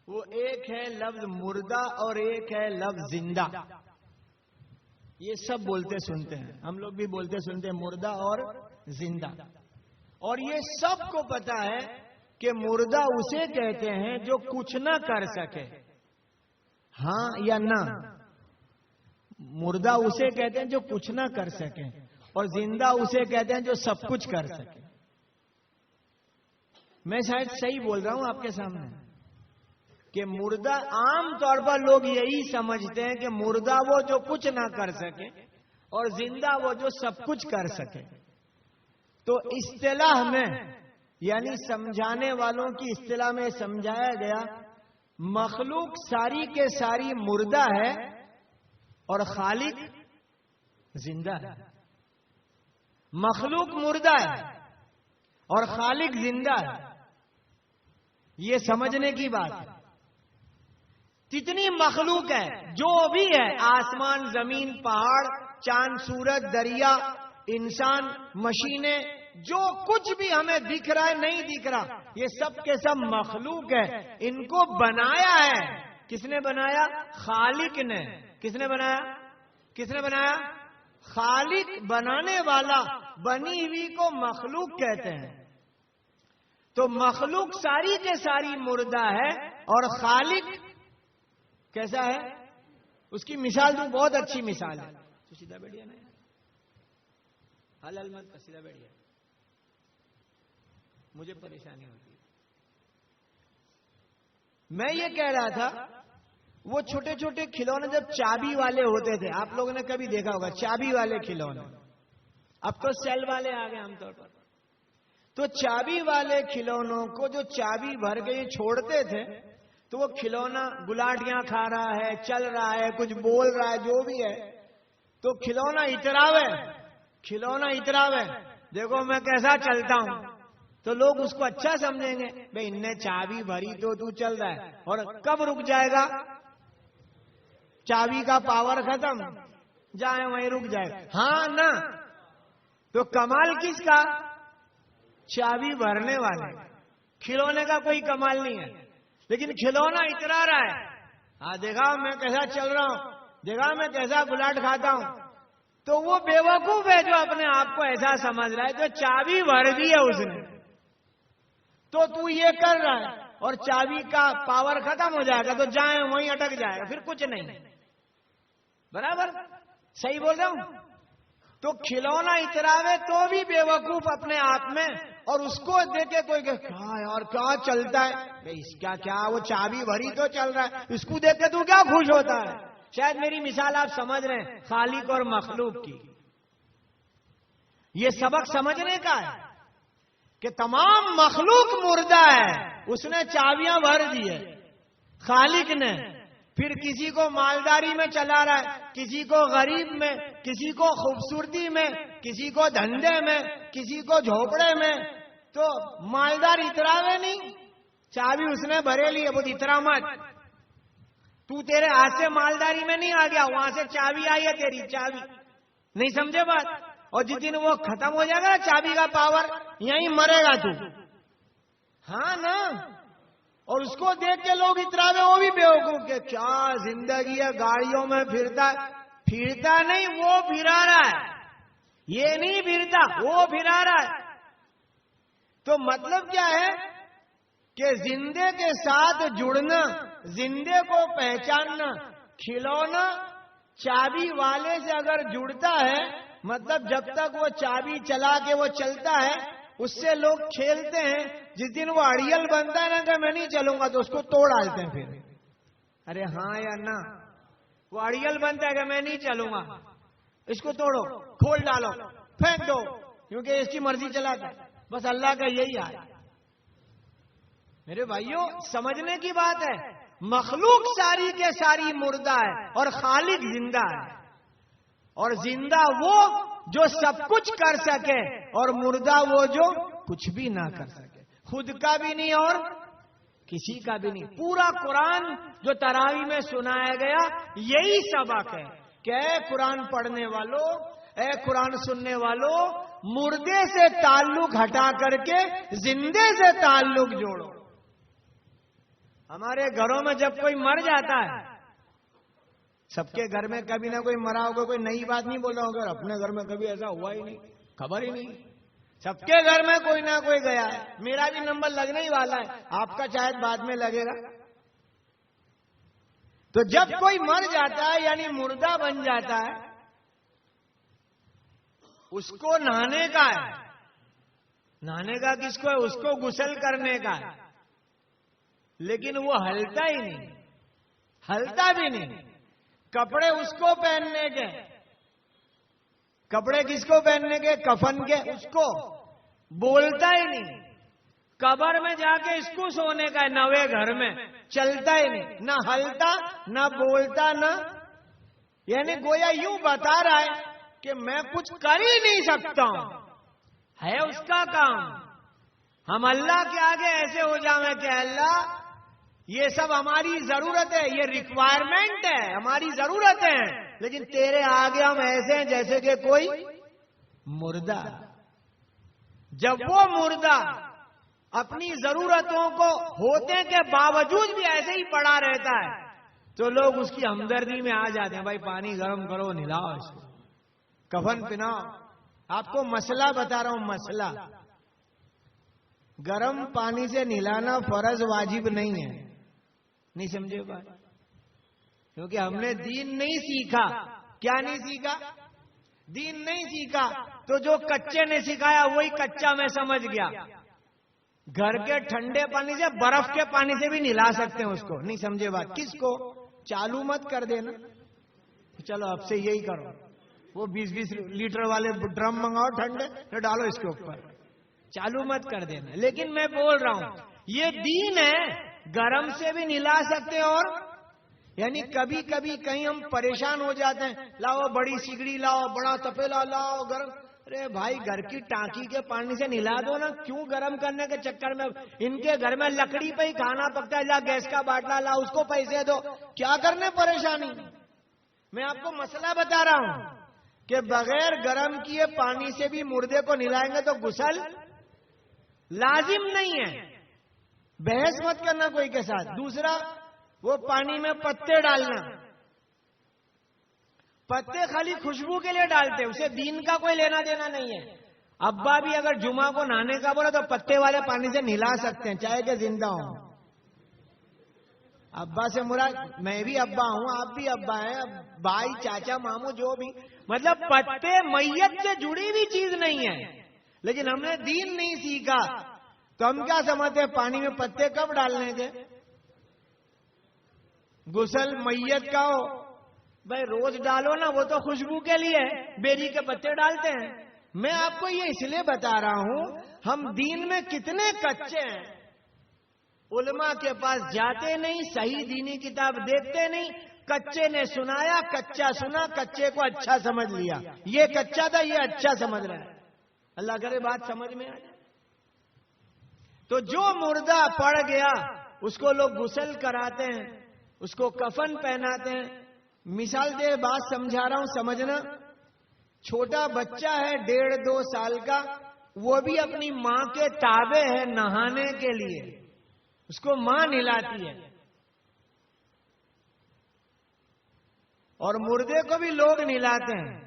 وہ ایک ہے لفظ مردہ اور ایک ہے لفظ زندہ۔ یہ سب بولتے سنتے ہیں، ہم لوگ بھی بولتے سنتے ہیں مردہ اور زندہ۔ اور یہ سب کو پتا ہے کہ مردہ اسے کہتے ہیں جو کچھ نہ کر سکے، ہاں یا نہ۔ مردہ اسے کہتے ہیں جو کچھ نہ کر سکے، اور زندہ اسے کہتے ہیں جو سب کچھ کر سکے۔ میں شاید صحیح بول رہا ہوں آپ کے سامنے کہ مردہ، عام طور پر لوگ یہی سمجھتے ہیں کہ مردہ وہ جو کچھ نہ کر سکے اور زندہ وہ جو سب کچھ کر سکے۔ تو اصطلاح میں، یعنی سمجھانے والوں کی اصطلاح میں سمجھایا گیا، مخلوق ساری کے ساری مردہ ہے اور خالق زندہ ہے۔ مخلوق مردہ ہے اور خالق زندہ ہے، یہ سمجھنے کی بات ہے۔ جتنی مخلوق ہے، جو بھی ہے، آسمان، زمین، پہاڑ، چاند، سورج، دریا، انسان، مشینیں، جو کچھ بھی ہمیں دکھ رہا ہے نہیں دکھ رہا، یہ سب کے سب مخلوق ہے۔ ان کو بنایا ہے، کس نے بنایا؟ خالق نے۔ کس نے بنایا؟ کس نے بنایا؟ خالق، بنانے والا۔ بنی ہوئی کو مخلوق کہتے ہیں۔ تو مخلوق ساری کے ساری مردہ ہے اور خالق کیسا ہے؟ اس کی مثال تو بہت اچھی مثال ہے۔ تو سیدھا بیٹھیا نا، حلال مت، سیدھا بیٹھیا، مجھے پریشانی ہوتی ہے۔ میں یہ کہہ رہا تھا، وہ چھوٹے چھوٹے کھلونے جب چابی والے ہوتے تھے، آپ لوگوں نے کبھی دیکھا ہوگا چابی والے کھلونے، اب تو سیل والے آ گئے عام طور پر۔ تو چابی والے کھلونوں کو جو چابی بھر کے چھوڑتے تھے، تو وہ کھلونا گلاٹیاں کھا رہا ہے، چل رہا ہے، کچھ بول رہا ہے، جو بھی ہے، تو کھلونا اتراوے، کھلونا اتراوے، دیکھو میں کیسا چلتا ہوں، تو لوگ اس کو اچھا سمجھیں گے، بھئی ان نے چابی بھری تو چل رہا ہے۔ اور کب رک جائے گا؟ چابی کا پاور ختم، جائے وہیں رک جائے گا، ہاں نا؟ تو کمال کس کا؟ چابی بھرنے والے۔ کھلونے کا کوئی کمال نہیں ہے، لیکن کھلونا اترا رہا ہے، ہاں دیکھا میں کیسا چل رہا ہوں، دیکھا میں کیسا گلاٹ کھاتا ہوں۔ تو وہ بیوقوف ہے جو اپنے آپ کو ایسا سمجھ رہا ہے، تو چابی بھر دی ہے اس نے، تو یہ کر رہا ہے، اور چابی کا پاور ختم ہو جائے گا تو جائیں وہیں اٹک جائے گا، پھر کچھ نہیں۔ برابر صحیح بول رہا ہوں؟ تو کھلونا اتراوے تو بھی بیوقوف اپنے آپ میں، اور اس کو دیکھے کوئی کہ یار کیا چلتا ہے، اس کا کیا، وہ چابی بھری تو چل رہا ہے، اس کو دیکھ کے تو کیا خوش ہوتا ہے؟ شاید میری مثال آپ سمجھ رہے ہیں، خالق اور مخلوق کی۔ یہ سبق سمجھنے کا ہے کہ تمام مخلوق مردہ ہے، اس نے چابیاں بھر دی ہے خالق نے، پھر کسی کو مالداری میں چلا رہا ہے، کسی کو غریب میں، کسی کو خوبصورتی میں، کسی کو دھندے میں، کسی کو جھوپڑے میں۔ تو مالدار اتراوے نہیں، چابی اس نے بھرے لی ہے، وہ اترا مت، تو تیرے ہاتھ سے مالداری میں نہیں آ گیا، وہاں سے چابی آئی ہے، تیری چابی، نہیں سمجھے بات؟ اور جس دن وہ ختم ہو جائے گا نا چابی کا پاور، یہیں مرے گا تو. ہاں نا. اور اس کو دیکھ کے لوگ اتراوے وہ بھی بیوقوف کہ کیا زندگی ہے، گاڑیوں میں پھرتا نہیں، وہ پھرا رہا ہے. یہ نہیں پھرتا، وہ پھرا رہا ہے. تو مطلب کیا ہے کہ زندے کے ساتھ جڑنا، زندے کو پہچاننا. کھلونا چابی والے سے اگر جڑتا ہے، مطلب جب تک وہ چابی چلا کے وہ چلتا ہے اس سے لوگ کھیلتے ہیں. جس دن وہ اڑیل بنتا ہے نا کہ میں نہیں چلوں گا تو اس کو توڑ ڈالتے ہیں. پھر ارے ہاں یا نہ، وہ اڑیل بنتا ہے کہ میں نہیں چلوں گا، اس کو توڑو، کھول ڈالو، پھینک دو، کیونکہ اس کی مرضی چلاتا ہے. بس اللہ کا یہی حال. میرے بھائیوں سمجھنے کی بات ہے، مخلوق ساری کے ساری مردہ ہے اور خالق زندہ ہے. اور زندہ وہ جو سب کچھ کر سکے، اور مردہ وہ جو کچھ بھی نہ کر سکے، خود کا بھی نہیں اور کسی کا بھی نہیں. پورا قرآن جو تراویح میں سنایا گیا یہی سبق ہے کہ اے قرآن پڑھنے والوں، اے قرآن سننے والوں، مردے سے تعلق ہٹا کر کے زندے سے تعلق جوڑو. ہمارے گھروں میں جب کوئی مر جاتا ہے، سب کے گھر میں کبھی نہ کوئی مرا ہوگا، کوئی نئی بات نہیں بول رہا ہوگا. اور اپنے گھر میں کبھی ایسا ہوا ہی نہیں، خبر ہی نہیں. سب کے گھر میں کوئی نہ کوئی گیا ہے. میرا بھی نمبر لگنے ہی والا ہے، آپ کا شاید بعد میں لگے گا. تو جب کوئی مر جاتا ہے یعنی مردہ بن جاتا ہے، اس کو نہانے کا ہے. نہانے کا کس کو ہے؟ اس کو غسل کرنے کا ہے. لیکن وہ ہلتا ہی نہیں، ہلتا بھی نہیں. کپڑے اس کو پہننے کے، کپڑے کس کو پہننے کے؟ کفن کے. اس کو بولتا ہی نہیں. قبر میں جا کے اس کو سونے کا ہے، نوے گھر میں چلتا ہی نہیں، نہ ہلتا نہ بولتا نہ. یعنی گویا یوں بتا رہا ہے کہ میں کچھ کر ہی نہیں سکتا ہوں، ہے اس کا کام. ہم اللہ کے آگے ایسے ہو جائیں کہ اللہ یہ سب ہماری ضرورت ہے، یہ ریکوائرمنٹ ہے، ہماری ضرورت ہے، لیکن تیرے آگے ہم ایسے ہیں جیسے کہ کوئی مردہ. جب وہ مردہ اپنی ضرورتوں کو ہونے کے باوجود بھی ایسے ہی پڑا رہتا ہے تو لوگ اس کی ہمدردی میں آ جاتے ہیں. بھائی پانی گرم کرو، نہلاؤ اس کو، کفن پہناؤ. آپ کو مسئلہ بتا رہا ہوں، مسئلہ. گرم پانی سے نہلانا فرض واجب نہیں ہے. نہیں سمجھے بات؟ کیونکہ ہم نے دین نہیں سیکھا. کیا نہیں سیکھا؟ دین نہیں سیکھا. تو جو کچے نے سکھایا وہی کچا میں سمجھ گیا. گھر کے ٹھنڈے پانی سے، برف کے پانی سے بھی نہلا سکتے ہیں اس کو. نہیں سمجھے بات؟ کس کو؟ چالو مت کر دینا. چلو اب سے یہی کرو، وہ 20-20 لیٹر والے ڈرم منگاؤ ٹھنڈے، تو ڈالو اس کے اوپر. چالو مت کر دینا. لیکن میں بول رہا ہوں یہ دین ہے، گرم سے بھی نہلا سکتے ہیں. اور یعنی کبھی کبھی کہیں ہم پریشان ہو جاتے ہیں، لاؤ بڑی سگڑی لاؤ، بڑا تپیلا لاؤ، گرم. ارے بھائی گھر کی ٹانکی کے پانی سے نہلا دو نا، کیوں گرم کرنے کے چکر میں؟ ان کے گھر میں لکڑی پہ ہی کھانا پکتا ہے، لا گیس کا باٹلا لا، اس کو پیسے دو. کیا کرنے پریشانی؟ میں آپ کو مسئلہ بتا رہا ہوں کہ بغیر گرم کیے پانی سے بھی مردے کو نہلائیں گے تو غسل لازم نہیں ہے. بحث مت کرنا کوئی کے ساتھ. دوسرا، وہ پانی میں پتے ڈالنا. پتے خالی خوشبو کے لیے ڈالتے، اسے دین کا کوئی لینا دینا نہیں ہے. ابا بھی اگر جمعہ کو نہانے کا بولا تو پتے والے پانی سے نہلا سکتے ہیں، چاہے کہ زندہ ہوں. ابا سے مراد میں بھی ابا ہوں، آپ بھی ابا ہیں، بھائی چاچا ماموں جو بھی. مطلب پتے میت سے جڑی ہوئی چیز نہیں ہے. لیکن ہم نے دین نہیں سیکھا تو ہم کیا سمجھتے ہیں پانی میں پتے کب ڈالنے کے؟ غسل میت کا ہو بھائی روز ڈالو نا، وہ تو خوشبو کے لیے بیری کے پتے ڈالتے ہیں. میں آپ کو یہ اس لیے بتا رہا ہوں ہم دین میں کتنے کچے ہیں. علماء کے پاس جاتے نہیں، صحیح دینی کتاب دیکھتے نہیں. کچے نے سنایا، کچا سنا، کچے کو اچھا سمجھ لیا. یہ کچا تھا، یہ اچھا سمجھ رہا ہے. اللہ کرے بات سمجھ میں آ جائے. تو جو مردہ پڑ گیا اس کو لوگ غسل کراتے ہیں، اس کو کفن پہناتے ہیں. مثال دے بات سمجھا رہا ہوں، سمجھنا. چھوٹا بچہ ہے 1.5-2 سال کا، وہ بھی اپنی ماں کے تابع ہے نہانے کے لیے، اس کو ماں نہلاتی ہے. اور مردے کو بھی لوگ نہلاتے ہیں،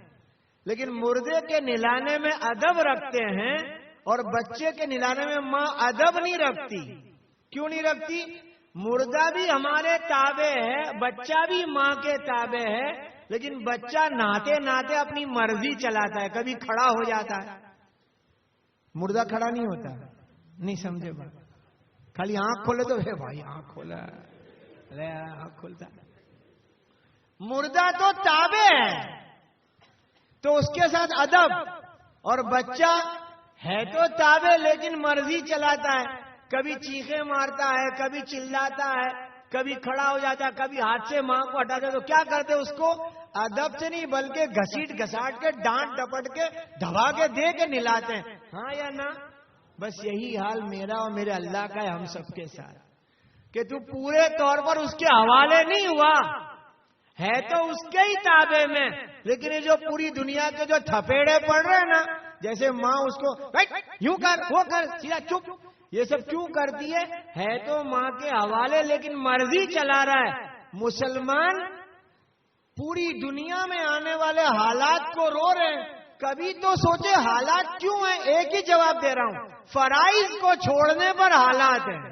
لیکن مردے کے نہلانے میں ادب رکھتے ہیں اور بچے کے نہلانے میں ماں ادب نہیں رکھتی. کیوں نہیں رکھتی؟ مردہ بھی ہمارے تابع ہے، بچہ بھی ماں کے تابع ہے، لیکن بچہ نہاتے نہاتے اپنی مرضی چلاتا ہے، کبھی کھڑا ہو جاتا ہے. مردہ کھڑا نہیں ہوتا. نہیں سمجھے بات؟ خالی آنکھ کھولے تو بھائی آنکھ کھولا، آنکھ کھولتا. مردہ تو تابع ہے تو اس کے ساتھ ادب، اور بچہ ہے تو تابع لیکن مرضی چلاتا ہے، کبھی چیخیں مارتا ہے، کبھی چلاتا ہے، کبھی کھڑا ہو جاتا ہے، کبھی ہاتھ سے ماں کو ہٹاتا ہے. تو کیا کرتے اس کو ادب سے نہیں بلکہ گھسیٹ گھساٹ کے ڈانٹ ڈپٹ کے دھبا کے دے کے نہلاتے ہیں. ہاں یا نہ؟ بس یہی حال میرا اور میرے اللہ کا ہے ہم سب کے ساتھ، کہ تو پورے طور پر اس کے حوالے نہیں ہوا ہے تو اس کے ہی تابع میں، لیکن یہ جو پوری دنیا کے جو تھپیڑے پڑ رہے ہیں نا، جیسے ماں اس کو یوں کر وہ کر سیدھا چپ، یہ سب کیوں کرتی ہے تو ماں کے حوالے لیکن مرضی چلا رہا ہے. مسلمان پوری دنیا میں آنے والے حالات کو رو رہے ہیں، کبھی تو سوچے حالات کیوں ہیں. ایک ہی جواب دے رہا ہوں، فرائض کو چھوڑنے پر حالات ہیں.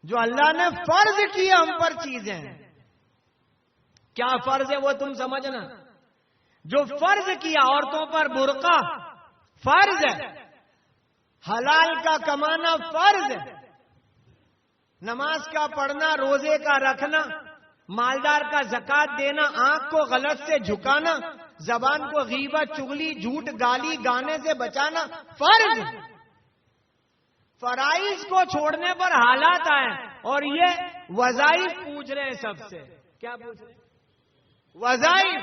جو اللہ نے فرض کیے ہم پر چیزیں، کیا فرض ہے وہ تم سمجھنا. جو فرض کیا عورتوں پر برقع فرض ہے، حلال کا کمانا فرض ہے، نماز کا پڑھنا، روزے کا رکھنا، مالدار کا زکات دینا، آنکھ کو غلط سے جھکانا، زبان کو غیبت چغلی جھوٹ گالی گانے سے بچانا فرض. فرائض کو چھوڑنے پر حالات آئے اور یہ وظائف پوچھ رہے ہیں سب سے. کیا پوچھ رہے ہیں؟ وظائف.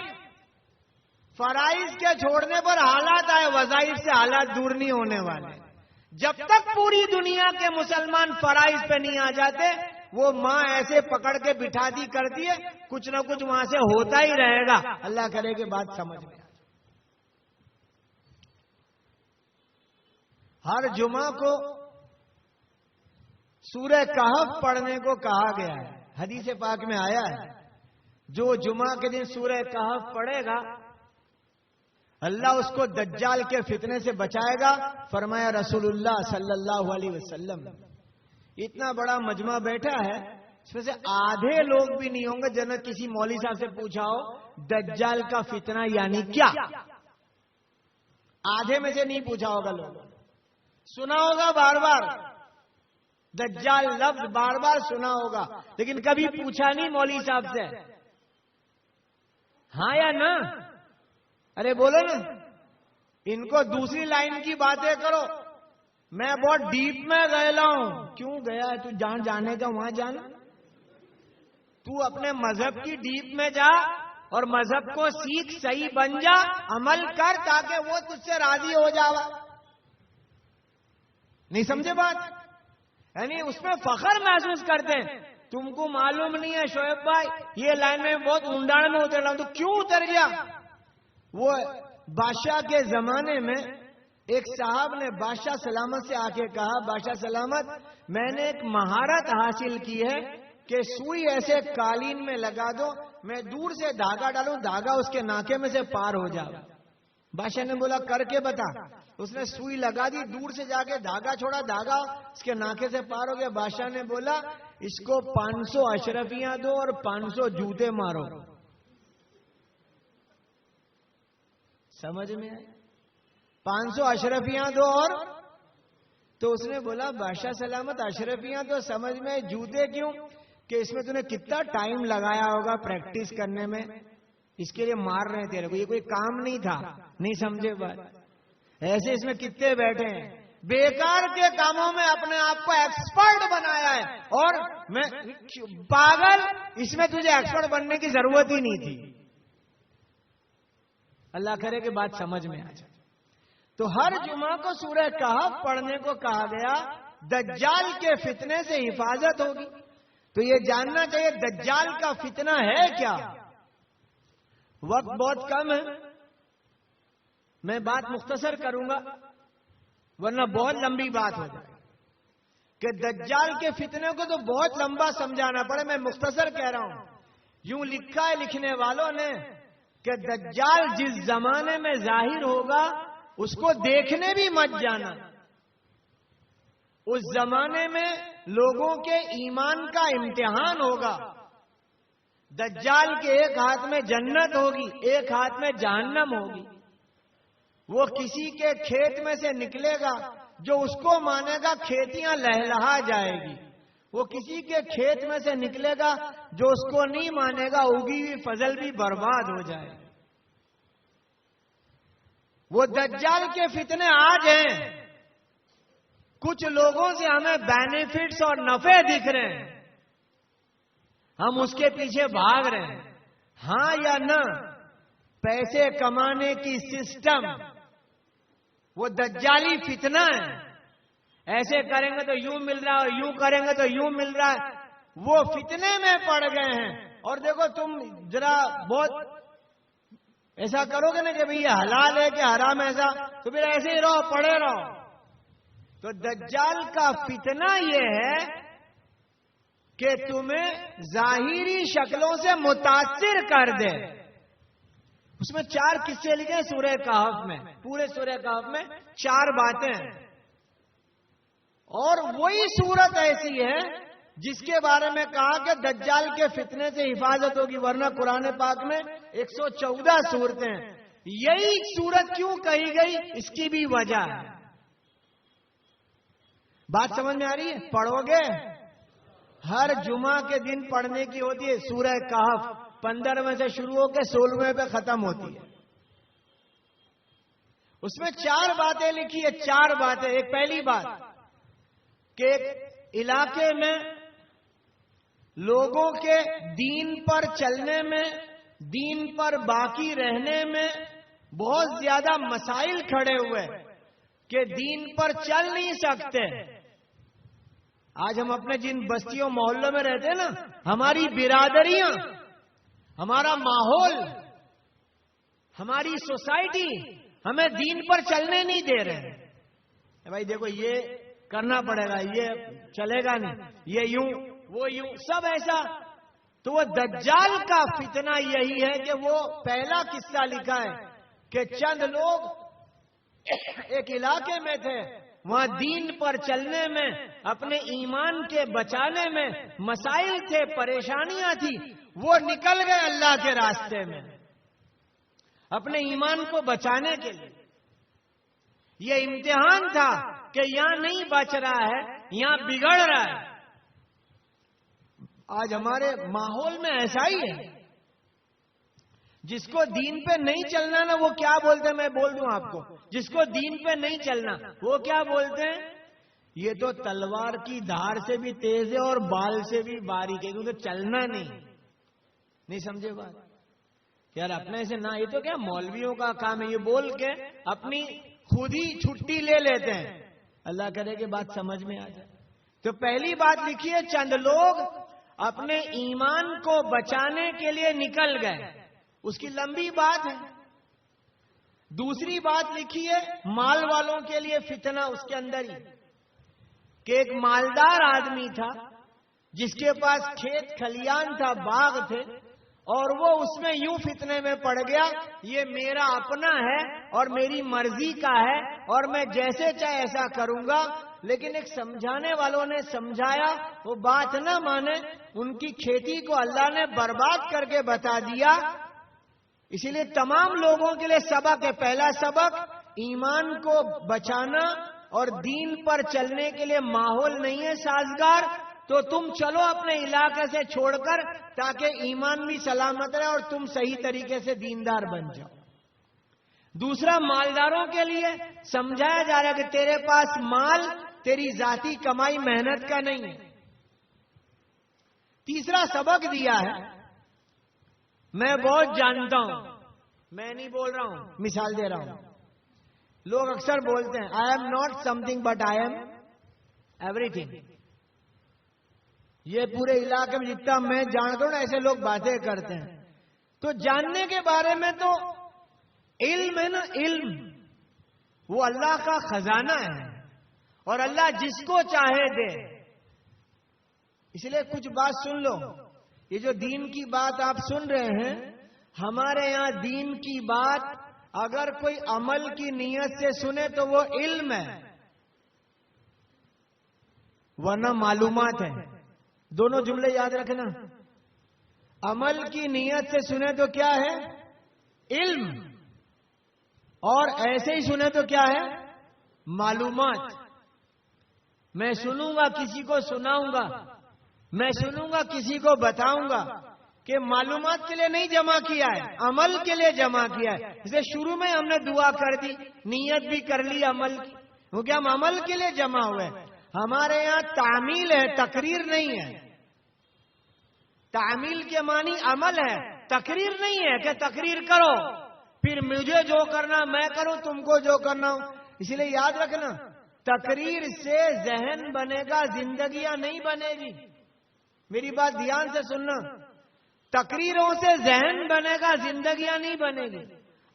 فرائض کے چھوڑنے پر حالات آئے، وظائف سے حالات دور نہیں ہونے والے. جب تک پوری دنیا کے مسلمان فرائض پہ نہیں آ جاتے، وہ ماں ایسے پکڑ کے بٹھا دی کرتی ہے، کچھ نہ کچھ وہاں سے ہوتا ہی رہے گا. اللہ کرے کہ بات سمجھ میں. ہر جمعہ کو سورہ کہف پڑھنے کو کہا گیا ہے. حدیث پاک میں آیا ہے جو جمعہ کے دن سورہ کہف پڑھے گا اللہ اس کو دجال کے فتنے سے بچائے گا. فرمایا رسول اللہ صلی اللہ علیہ وسلم. اتنا بڑا مجمع بیٹھا ہے، اس میں سے آدھے لوگ بھی نہیں ہوں گے جنت کسی مولوی صاحب سے پوچھا ہو دجال کا فتنہ یعنی کیا. آدھے میں سے نہیں پوچھا ہوگا. لوگ سنا ہوگا بار بار دجال لفظ، بار بار سنا ہوگا، لیکن کبھی پوچھا نہیں مولوی صاحب سے. ہاں یا نہ؟ ارے بولو نا. ان کو دوسری لائن کی باتیں کرو. میں بہت ڈیپ میں گیا ہوں. کیوں گیا ہے تو؟ جہاں جانے کا وہاں جانا. تو اپنے مذہب کی ڈیپ میں جا اور مذہب کو سیکھ، صحیح بن جا، عمل کر تاکہ وہ تجھ سے راضی ہو جاوا. نہیں سمجھے بات؟ یعنی اس میں فخر محسوس کرتے ہیں. تم کو معلوم نہیں ہے شعیب بھائی یہ لائن میں بہت اونڈاڑ میں اتر رہا ہوں. تو کیوں اتر گیا؟ وہ بادشاہ کے زمانے میں ایک صاحب نے بادشاہ سلامت سے آ کے کہا بادشاہ سلامت میں نے ایک مہارت حاصل کی ہے کہ سوئی ایسے قالین میں لگا دو، میں دور سے دھاگا ڈالوں، دھاگا اس کے ناکے میں سے پار ہو جائے. بادشاہ نے بولا کر کے بتا. اس نے سوئی لگا دی، دور سے جا کے دھاگا چھوڑا، دھاگا اس کے ناکے سے پار ہو گیا. بادشاہ نے بولا اس کو 500 اشرفیاں دو اور 500 جوتے مارو. سمجھ میں آئے؟ 500 اشرفیاں دو اور تو اس نے بولا بادشاہ سلامت اشرفیاں تو سمجھ میں، جوتے کیوں؟ کہ اس میں تُو نے کتنا ٹائم لگایا ہوگا پریکٹس کرنے میں، اس کے لیے مار رہے تیرے کو، یہ کوئی کام نہیں تھا. نہیں سمجھے بات؟ ایسے اس میں کتنے بیٹھے ہیں بیکار کے کاموں میں اپنے آپ کو ایکسپرٹ بنایا ہے، اور میں پاگل، اس میں تجھے ایکسپرٹ بننے کی ضرورت ہی نہیں تھی. اللہ کرے کہ بات سمجھ میں آ جائے. تو ہر جمعہ کو سورہ کہف پڑھنے کو کہا گیا. دجال کے فتنے سے حفاظت ہوگی. تو یہ جاننا چاہیے دجال کا فتنہ ہے کیا. وقت بہت کم ہے، میں بات مختصر کروں گا ورنہ بہت لمبی بات ہو جائے کہ دجال کے فتنے کو تو بہت لمبا سمجھانا پڑے. میں مختصر کہہ رہا ہوں. یوں لکھا ہے لکھنے والوں نے کہ دجال جس زمانے میں ظاہر ہوگا اس کو دیکھنے بھی مت جانا. اس زمانے میں لوگوں کے ایمان کا امتحان ہوگا. دجال کے ایک ہاتھ میں جنت ہوگی, ایک ہاتھ میں جہنم ہوگی. وہ کسی کے کھیت میں سے نکلے گا, جو اس کو مانے گا کھیتیاں لہلہا جائے گی. وہ کسی کے کھیت میں سے نکلے گا, جو اس کو نہیں مانے گا اگی ہوئی فصل بھی برباد ہو جائے گی. وہ دجال کے فتنے آج ہیں. کچھ لوگوں سے ہمیں بینیفٹس اور نفع دکھ رہے ہیں, ہم اس کے پیچھے بھاگ رہے ہیں. ہاں یا نہ, پیسے کمانے کی سسٹم وہ دجالی فتنہ ہے. ایسے کریں گے تو یوں مل رہا ہے, یوں کریں گے تو یوں مل رہا ہے. وہ فتنے میں پڑ گئے ہیں. اور دیکھو تم ذرا بہت ایسا کرو گے نا کہ بھئی یہ حلال ہے کہ حرام ایسا, تو پھر ایسے ہی رہو, پڑے رہو. تو دجال کا فتنہ یہ ہے کہ تمہیں ظاہری شکلوں سے متاثر کر دے. اس میں 4 قصے لکھے سورہ کہف میں. پورے سورہ کہف میں 4 باتیں ہیں. اور وہی صورت ایسی ہے جس کے بارے میں کہا کہ دجال کے فتنے سے حفاظت ہوگی, ورنہ قرآن پاک میں 114 صورتیں ہیں. یہی صورت کیوں کہی گئی, اس کی بھی وجہ ہے. بات سمجھ میں آ رہی ہے؟ پڑھو گے, ہر جمعہ کے دن پڑھنے کی ہوتی ہے سورہ کہف. 15 سے شروع ہو کے 16 پہ ختم ہوتی ہے. اس میں 4 باتیں لکھی ہے. 4 باتیں. ایک پہلی بات کہ ایک علاقے میں لوگوں کے دین پر چلنے میں, دین پر باقی رہنے میں بہت زیادہ مسائل کھڑے ہوئے کہ دین پر چل نہیں سکتے. آج ہم اپنے جن بستیوں محلوں میں رہتے ہیں نا, ہماری برادریاں, ہمارا ماحول, ہماری سوسائٹی ہمیں دین پر چلنے نہیں دے رہے. بھائی دیکھو یہ کرنا پڑے گا, یہ چلے گا نہیں, یہ یوں وہ یوں, سب ایسا. تو وہ دجال کا فتنہ یہی ہے کہ وہ پہلا قصہ لکھا ہے کہ چند لوگ ایک علاقے میں تھے, وہاں دین پر چلنے میں, اپنے ایمان کے بچانے میں مسائل تھے, پریشانیاں تھی. وہ نکل گئے اللہ کے راستے میں اپنے ایمان کو بچانے کے لیے. یہ امتحان تھا کہ یہاں نہیں بچ رہا ہے, یہاں بگڑ رہا ہے. آج ہمارے ماحول میں ایسا ہی ہے. جس کو دین پہ نہیں چلنا نا, وہ کیا بولتے ہیں, میں بول دوں آپ کو. جس کو دین پہ نہیں چلنا وہ کیا بولتے ہیں, یہ تو تلوار کی دھار سے بھی تیز ہے اور بال سے بھی باریک ہے, کیونکہ چلنا نہیں سمجھے بات. یار اپنے سے نہ, یہ تو کیا مولویوں کا کام ہے, یہ بول کے اپنی خود ہی چھٹی لے لیتے ہیں. اللہ کرے کہ بات سمجھ میں آ جائے. تو پہلی بات لکھی ہے, چند لوگ اپنے ایمان کو بچانے کے لیے نکل گئے. اس کی لمبی بات ہے. دوسری بات لکھی ہے مال والوں کے لیے فتنہ, اس کے اندر ہی کہ ایک مالدار آدمی تھا جس کے پاس کھیت کھلیان تھا, باغ تھے, اور وہ اس میں یوں فتنے میں پڑ گیا, یہ میرا اپنا ہے اور میری مرضی کا ہے اور میں جیسے چاہے ایسا کروں گا. لیکن ایک سمجھانے والوں نے سمجھایا, وہ بات نہ مانے, ان کی کھیتی کو اللہ نے برباد کر کے بتا دیا. اسی لیے تمام لوگوں کے لیے سبق ہے. پہلا سبق, ایمان کو بچانا اور دین پر چلنے کے لیے ماحول نہیں ہے سازگار, تو تم چلو اپنے علاقے سے چھوڑ کر, تاکہ ایمان بھی سلامت رہے اور تم صحیح طریقے سے دیندار بن جاؤ. دوسرا, مالداروں کے لیے سمجھایا جا رہا ہے کہ تیرے پاس مال تیری ذاتی کمائی محنت کا نہیں ہے. تیسرا سبق دیا ہے, میں بہت جانتا ہوں, میں نہیں بول رہا ہوں, مثال دے رہا ہوں. لوگ اکثر بولتے ہیں I am not some thing but I am every thing. یہ پورے علاقے میں جتنا میں جانتا ہوں نا, ایسے لوگ باتیں کرتے ہیں. تو جاننے کے بارے میں تو علم ہے نا, علم وہ اللہ کا خزانہ ہے اور اللہ جس کو چاہے دے. اس لیے کچھ بات سن لو. یہ جو دین کی بات آپ سن رہے ہیں، ہمارے یہاں دین کی بات اگر کوئی عمل کی نیت سے سنے تو وہ علم ہے، ورنہ معلومات ہے. دونوں جملے یاد رکھنا. عمل کی نیت سے سنے تو کیا ہے؟ علم. اور ایسے ہی سنے تو کیا ہے؟ معلومات. میں سنوں گا، کسی کو سناؤں گا، میں سنوں گا، کسی کو بتاؤں گا کہ معلومات کے لیے نہیں جمع کیا ہے، عمل کے لیے جمع کیا ہے. اسے شروع میں ہم نے دعا کر دی، نیت بھی کر لی عمل کی، کیونکہ ہم عمل کے لیے جمع ہوئے. ہمارے یہاں تعمیل ہے، تقریر نہیں ہے. تعمیل کے معنی عمل ہے، تقریر نہیں ہے کہ تقریر کرو پھر مجھے جو کرنا میں کروں، تم کو جو کرنا ہو. اس لیے یاد رکھنا، تقریر سے ذہن بنے گا، زندگیاں نہیں بنے گی. میری بات دھیان سے سننا. تقریروں سے ذہن بنے گا، زندگیاں نہیں بنے گی.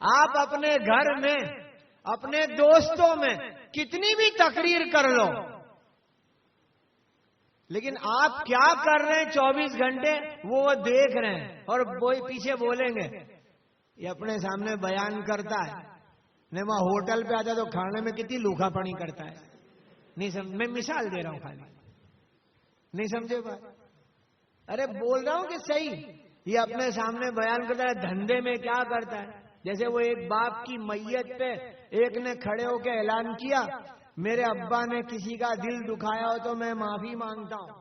آپ اپنے گھر میں، اپنے دوستوں میں کتنی بھی تقریر کر لو، لیکن آپ کیا کر رہے ہیں 24 گھنٹے وہ دیکھ رہے ہیں، اور پیچھے بولیں گے یہ اپنے سامنے بیان کرتا ہے. نہیں، وہاں ہوٹل پہ آتا تو کھانے میں کتنی لوکھا پڑی کرتا ہے. نہیں سمجھ، میں مثال دے رہا ہوں خالی، نہیں سمجھے بات. ارے بول رہا ہوں کہ صحیح. یہ اپنے سامنے بیان کرتا ہے، دھندے میں کیا کرتا ہے. جیسے وہ ایک باپ کی میت پہ ایک نے کھڑے ہو کے اعلان کیا، میرے ابا نے کسی کا دل دکھایا ہو تو میں معافی مانگتا ہوں.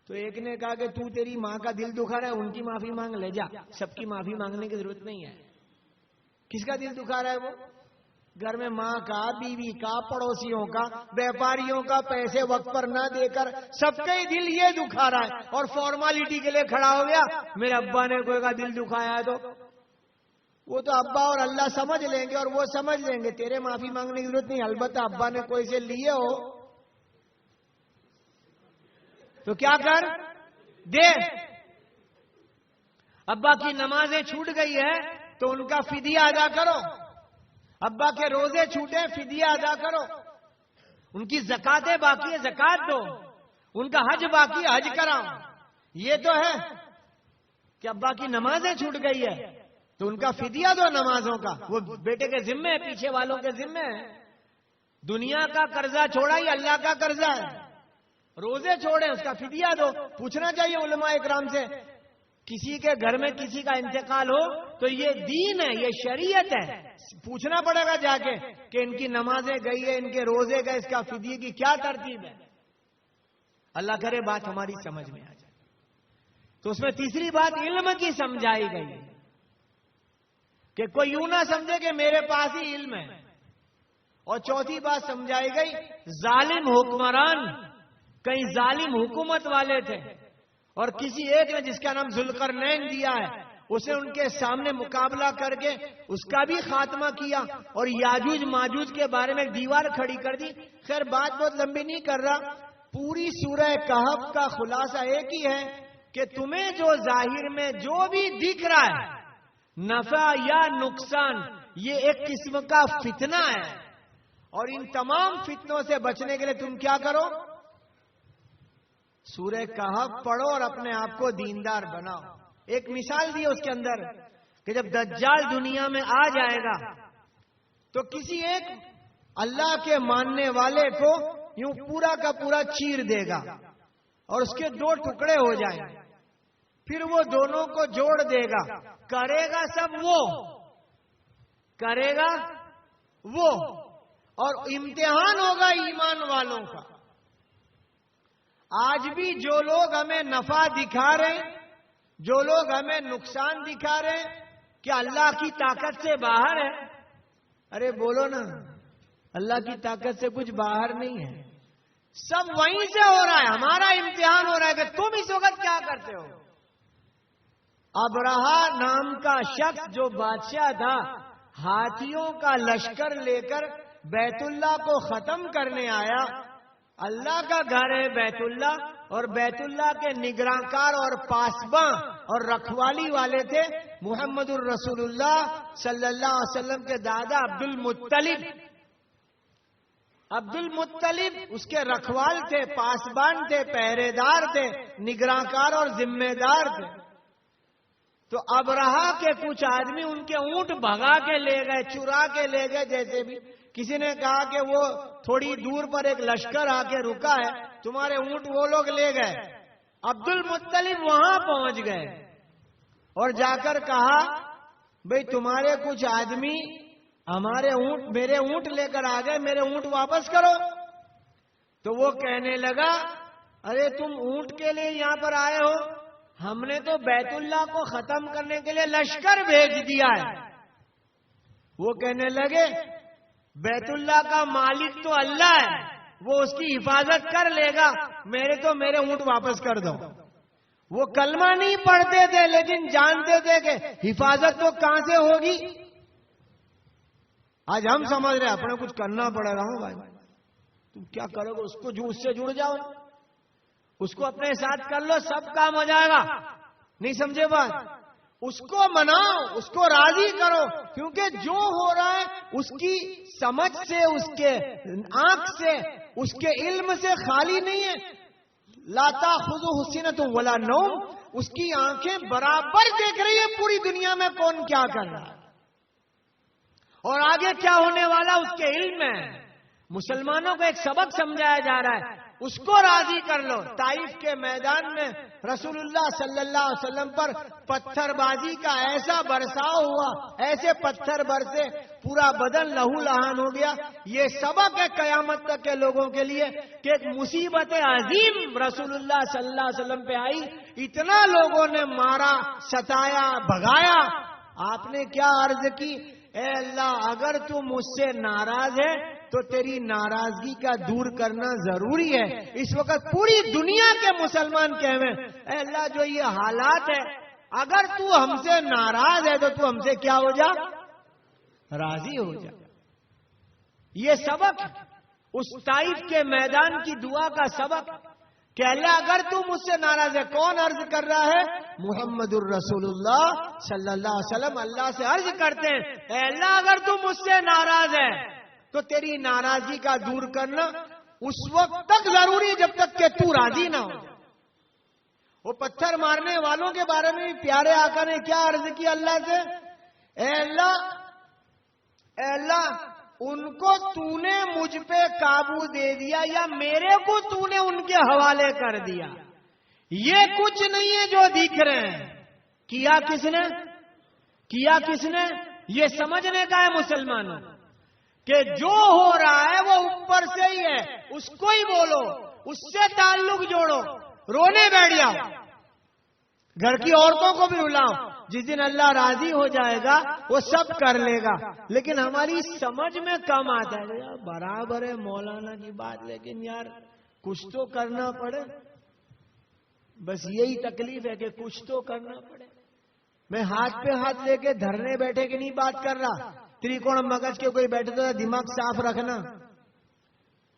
تو ایک نے کہا کہ تو تیری ماں کا دل دکھا رہا ہے، ان کی معافی مانگ لے جا، سب کی معافی مانگنے کی ضرورت نہیں ہے. کس کا دل دکھا رہا ہے وہ؟ گھر میں ماں کا، بیوی کا، پڑوسیوں کا، بیپاریوں کا پیسے وقت پر نہ دے کر سب کا ہی دل یہ دکھا رہا ہے، اور فارمالٹی کے لیے کھڑا ہو گیا. میرے ابا نے کوئی کا دل دکھایا ہے تو وہ تو ابا اور اللہ سمجھ لیں گے، اور وہ سمجھ لیں گے، تیرے معافی مانگنے کی ضرورت نہیں. البتہ ابا نے کوئی سے لیے ہو تو کیا کر دے. ابا کی نمازیں چھوٹ گئی ہے تو ان کا فدیہ ادا کرو. ابا کے روزے چھوٹے، فدیہ ادا کرو. ان کی زکاتیں باقی ہے، زکات دو. ان کا حج باقی ہے، حج کراؤ. یہ تو ہے کہ ابا کی نمازیں چھوٹ گئی ہے تو ان کا فدیہ دو نمازوں کا. وہ بیٹے کے ذمے ہے، پیچھے والوں کے ذمے ہے. دنیا کا قرضہ چھوڑا ہی اللہ کا قرضہ ہے. روزے چھوڑے، اس کا فدیہ دو. پوچھنا چاہیے علماء اکرام سے، کسی کے گھر میں کسی کا انتقال ہو تو یہ دین ہے، یہ شریعت ہے. پوچھنا پڑے گا جا کے کہ ان کی نمازیں گئی ہے، ان کے روزے گئے، اس کا فدیے کی کیا ترتیب ہے. اللہ کرے بات ہماری سمجھ میں آ جائے. تو اس میں تیسری بات علم کی سمجھائی گئی کہ کوئی یوں نہ سمجھے کہ میرے پاس ہی علم ہے. اور چوتھی بات سمجھائی گئی، ظالم حکمران، کئی ظالم حکومت والے تھے، اور کسی ایک نے جس کا نام ذوالقرنین دیا ہے، اسے ان کے سامنے مقابلہ کر کے اس کا بھی خاتمہ کیا، اور یاجوج ماجوج کے بارے میں دیوار کھڑی کر دی. خیر بات بہت لمبی نہیں کر رہا. پوری سورہ کہف کا خلاصہ ایک ہی ہے کہ تمہیں جو ظاہر میں جو بھی دکھ رہا ہے، نفع یا نقصان، یہ ایک قسم کا فتنہ ہے، اور ان تمام فتنوں سے بچنے کے لیے تم کیا کرو؟ سورہ کہف پڑھو اور اپنے آپ کو دیندار بناؤ. ایک مثال دی اس کے اندر کہ جب دجال دنیا میں آ جائے گا تو کسی ایک اللہ کے ماننے والے کو یوں پورا کا پورا چیر دے گا اور اس کے 2 ٹکڑے ہو جائیں. پھر وہ دونوں کو جوڑ دے گا. کرے گا سب وہ، کرے گا وہ، اور امتحان ہوگا ایمان والوں کا. آج بھی جو لوگ ہمیں نفع دکھا رہے ہیں، جو لوگ ہمیں نقصان دکھا رہے ہیں، کیا اللہ کی طاقت سے باہر ہے؟ ارے بولو نا، اللہ کی طاقت سے کچھ باہر نہیں ہے. سب وہیں سے ہو رہا ہے. ہمارا امتحان ہو رہا ہے کہ تم اس وقت کیا کرتے ہو. ابرہا نام کا شخص جو بادشاہ تھا، ہاتھیوں کا لشکر لے کر بیت اللہ کو ختم کرنے آیا. اللہ کا گھر ہے بیت اللہ، اور بیت اللہ کے نگرانکار اور پاسباں اور رکھوالی والے تھے محمد الرسول اللہ صلی اللہ علیہ وسلم کے دادا عبد المطلب. عبد المطلب اس کے رکھوال تھے، پاسبان تھے، پہرے دار تھے، نگرانکار اور ذمہ دار تھے. تو ابرہا کے کچھ آدمی ان کے اونٹ بھگا کے لے گئے، چرا کے لے گئے. جیسے بھی کسی نے کہا کہ وہ تھوڑی دور پر ایک لشکر آ کے رکا ہے، تمہارے اونٹ وہ لوگ لے گئے. عبد المطلب وہاں پہنچ گئے اور جا کر کہا بھئی تمہارے کچھ آدمی ہمارے اونٹ، میرے اونٹ لے کر آ گئے، میرے اونٹ واپس کرو. تو وہ کہنے لگا ارے تم اونٹ کے لیے یہاں پر آئے ہو؟ ہم نے تو بیت اللہ کو ختم کرنے کے لیے لشکر بھیج دیا ہے. وہ کہنے لگے بیت اللہ کا مالک تو اللہ ہے، وہ اس کی حفاظت کر لے گا، میرے اونٹ واپس کر دو. وہ کلمہ نہیں پڑھتے تھے لیکن جانتے تھے کہ حفاظت تو کہاں سے ہوگی. آج ہم سمجھ رہے اپنے کچھ کرنا پڑے گا. ہوں بھائی تم کیا کرو گے؟ اس کو اس سے جڑ جاؤ، اس کو اپنے ساتھ کر لو، سب کام ہو جائے گا. نہیں سمجھے بات؟ اس کو مناؤ، اس کو راضی کرو، کیونکہ جو ہو رہا ہے اس کی سمجھ سے، اس کے آنکھ سے، اس کے علم سے خالی نہیں ہے. لا تاخذہ سنۃ ولا نوم، اس کی آنکھیں برابر دیکھ رہی ہے پوری دنیا میں کون کیا کر رہا ہے اور آگے کیا ہونے والا اس کے علم میں. مسلمانوں کو ایک سبق سمجھایا جا رہا ہے، اس کو راضی کر لو. طائف کے میدان میں رسول اللہ صلی اللہ علیہ وسلم پر پتھر بازی کا ایسا برساؤ ہوا، ایسے پتھر برسے پورا بدن لہو لہان ہو گیا. یہ سبق ہے قیامت تک کے لوگوں کے لیے کہ ایک مصیبت عظیم رسول اللہ صلی اللہ علیہ وسلم پہ آئی، اتنا لوگوں نے مارا، ستایا، بھگایا. آپ نے کیا عرض کی؟ اے اللہ اگر تو مجھ سے ناراض ہے تو تیری ناراضگی کا دور کرنا ضروری ہے. اس وقت پوری دنیا کے مسلمان کہویں اے اللہ جو یہ حالات ہے، اگر تو ہم سے ناراض ہے تو تو ہم سے کیا ہو جا؟ راضی ہو جا. یہ سبق اس طائف کے میدان کی دعا کا سبق کہ اللہ اگر تو مجھ سے ناراض ہے. کون عرض کر رہا ہے؟ محمد الرسول اللہ صلی اللہ علیہ وسلم اللہ سے عرض کرتے ہیں اے اللہ اگر تو مجھ سے ناراض ہے تو تیری ناراضگی کا دور کرنا اس وقت تک ضروری ہے جب تک کہ تو راضی نہ ہو. وہ پتھر مارنے والوں کے بارے میں بھی پیارے آقا نے کیا عرض کیا اللہ سے؟ اے اللہ ان کو تو نے مجھ پہ قابو دے دیا یا میرے کو تو نے ان کے حوالے کر دیا. یہ کچھ نہیں ہے جو دکھ رہے ہیں. کیا کس نے؟ یہ سمجھنے کا ہے مسلمانوں کہ جو ہو رہا ہے وہ اوپر سے ہی ہے. اس کو ہی بولو، اس سے تعلق جوڑو. رونے بیٹھ جاؤ، گھر کی عورتوں کو بھی رلاؤ. جس دن اللہ راضی ہو جائے گا وہ سب کر لے گا. لیکن ہماری سمجھ میں کم آتا ہے یار برابر ہے مولانا کی بات، لیکن یار کچھ تو کرنا پڑے. بس یہی تکلیف ہے کہ کچھ تو کرنا پڑے. میں ہاتھ پہ ہاتھ لے کے دھرنے بیٹھے کی نہیں بات کر رہا. تریکوڑ مگز کے کوئی بیٹھے تو دماغ صاف رکھنا.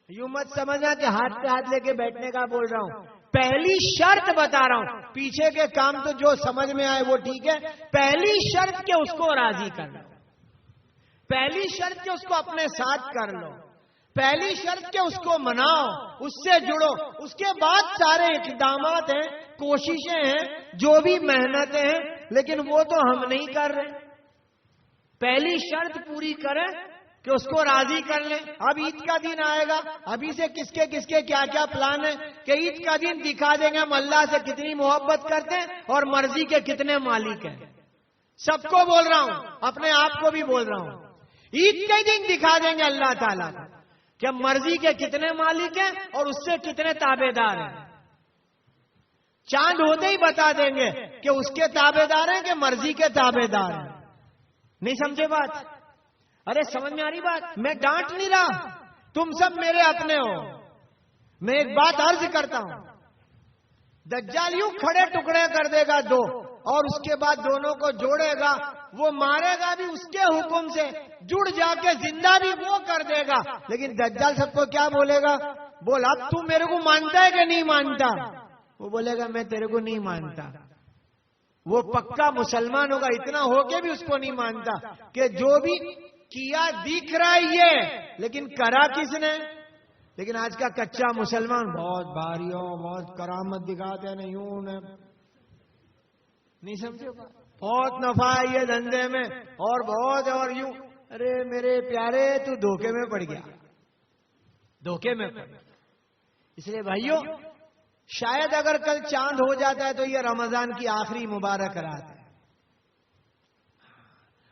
یوں مت سمجھنا کہ ہاتھ پہ ہاتھ لے کے بیٹھنے کا بول رہا ہوں. پہلی شرط بتا رہا ہوں، پیچھے کے کام تو جو سمجھ میں آئے وہ ٹھیک ہے. پہلی شرط کہ اس کو راضی کرنا، پہلی شرط کہ اس کو اپنے ساتھ کر لو، پہلی شرط کہ اس کو مناؤ، اس سے جڑو. اس کے بعد سارے اقدامات ہیں، کوششیں ہیں، جو بھی محنتیں ہیں، لیکن وہ تو ہم نہیں کر رہے. پہلی شرط پوری کریں کہ اس کو راضی کر لیں. اب عید کا دن آئے گا، ابھی سے کس کے کیا کیا پلان ہے کہ عید کا دن دکھا دیں گے ہم اللہ سے کتنی محبت کرتے ہیں اور مرضی کے کتنے مالک ہیں. سب کو بول رہا ہوں، اپنے آپ کو بھی بول رہا ہوں. عید کے دن دکھا دیں گے اللہ تعالیٰ کہ ہم مرضی کے کتنے مالک ہیں اور اس سے کتنے تابع دار ہیں. چاند ہوتے ہی بتا دیں گے کہ اس کے تابع دار ہیں کہ مرضی کے تابع دار ہیں. نہیں سمجھے بات؟ ارے سمجھ میں آ رہی بات؟ میں ڈانٹ نہیں رہا، تم سب میرے اپنے ہو. میں ایک بات عرض کرتا ہوں، دجال یوں کھڑے ٹکڑے کر دے گا دو، اور اس کے بعد دونوں کو جوڑے گا. وہ مارے گا بھی اس کے حکم سے، جڑ جا کے زندہ بھی وہ کر دے گا. لیکن دجال سب کو کیا بولے گا؟ بول اب تو میرے کو مانتا ہے کہ نہیں مانتا؟ وہ بولے گا میں تیرے کو نہیں مانتا. وہ پکا مسلمان ہوگا, اتنا ہو کے بھی اس کو نہیں مانتا کہ جو بھی کیا دکھ رہا ہے یہ, لیکن کرا کس نے. لیکن آج کا کچا مسلمان بہت بھاری ہو, بہت کرامت دکھاتے ہیں, یوں نہیں سمجھے, بہت نفع ہے یہ دھندے میں اور بہت اور یوں. ارے میرے پیارے تو دھوکے میں پڑ گیا, دھوکے میں پڑ گیا. اس لیے بھائیوں, شاید اگر کل چاند ہو جاتا ہے تو یہ رمضان کی آخری مبارک رات ہے.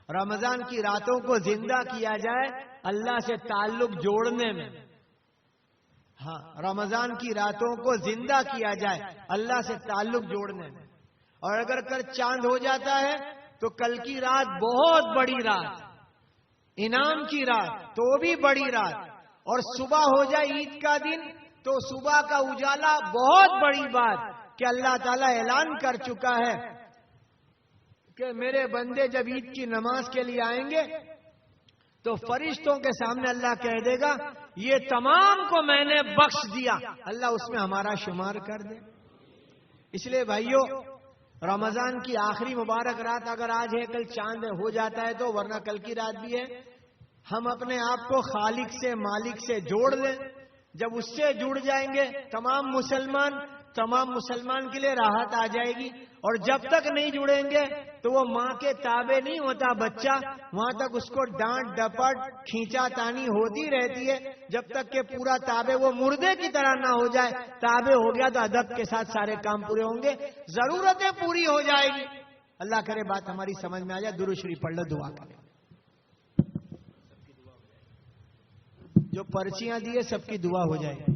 رمضان کی راتوں کو زندہ کیا جائے اللہ سے تعلق جوڑنے میں. ہاں, رمضان کی راتوں کو زندہ کیا جائے اللہ سے تعلق جوڑنے میں. اور اگر کل چاند ہو جاتا ہے تو کل کی رات بہت بڑی رات, انعام کی رات تو بھی بڑی رات. اور صبح ہو جائے عید کا دن تو صبح کا اجالا بہت بڑی بات, کہ اللہ تعالیٰ اعلان کر چکا ہے کہ میرے بندے جب عید کی نماز کے لیے آئیں گے تو فرشتوں کے سامنے اللہ کہہ دے گا یہ تمام کو میں نے بخش دیا. اللہ اس میں ہمارا شمار کر دے. اس لیے بھائیوں, رمضان کی آخری مبارک رات اگر آج ہے کل چاند ہو جاتا ہے تو, ورنہ کل کی رات بھی ہے, ہم اپنے آپ کو خالق سے مالک سے جوڑ لیں. جب اس سے جڑ جائیں گے تمام مسلمان کے لیے راحت آ جائے گی. اور جب تک نہیں جڑیں گے تو وہ ماں کے تابع نہیں ہوتا بچہ, وہاں تک اس کو ڈانٹ ڈپٹ کھینچا تانی ہوتی رہتی ہے جب تک کہ پورا تابع وہ مردے کی طرح نہ ہو جائے. تابع ہو گیا تو ادب کے ساتھ سارے کام پورے ہوں گے, ضرورتیں پوری ہو جائے گی. اللہ کرے بات ہماری سمجھ میں آ جائے. درود شریف پڑھ لو, دعا کریں. جو پرچیاں دیے سب کی دعا ہو جائے.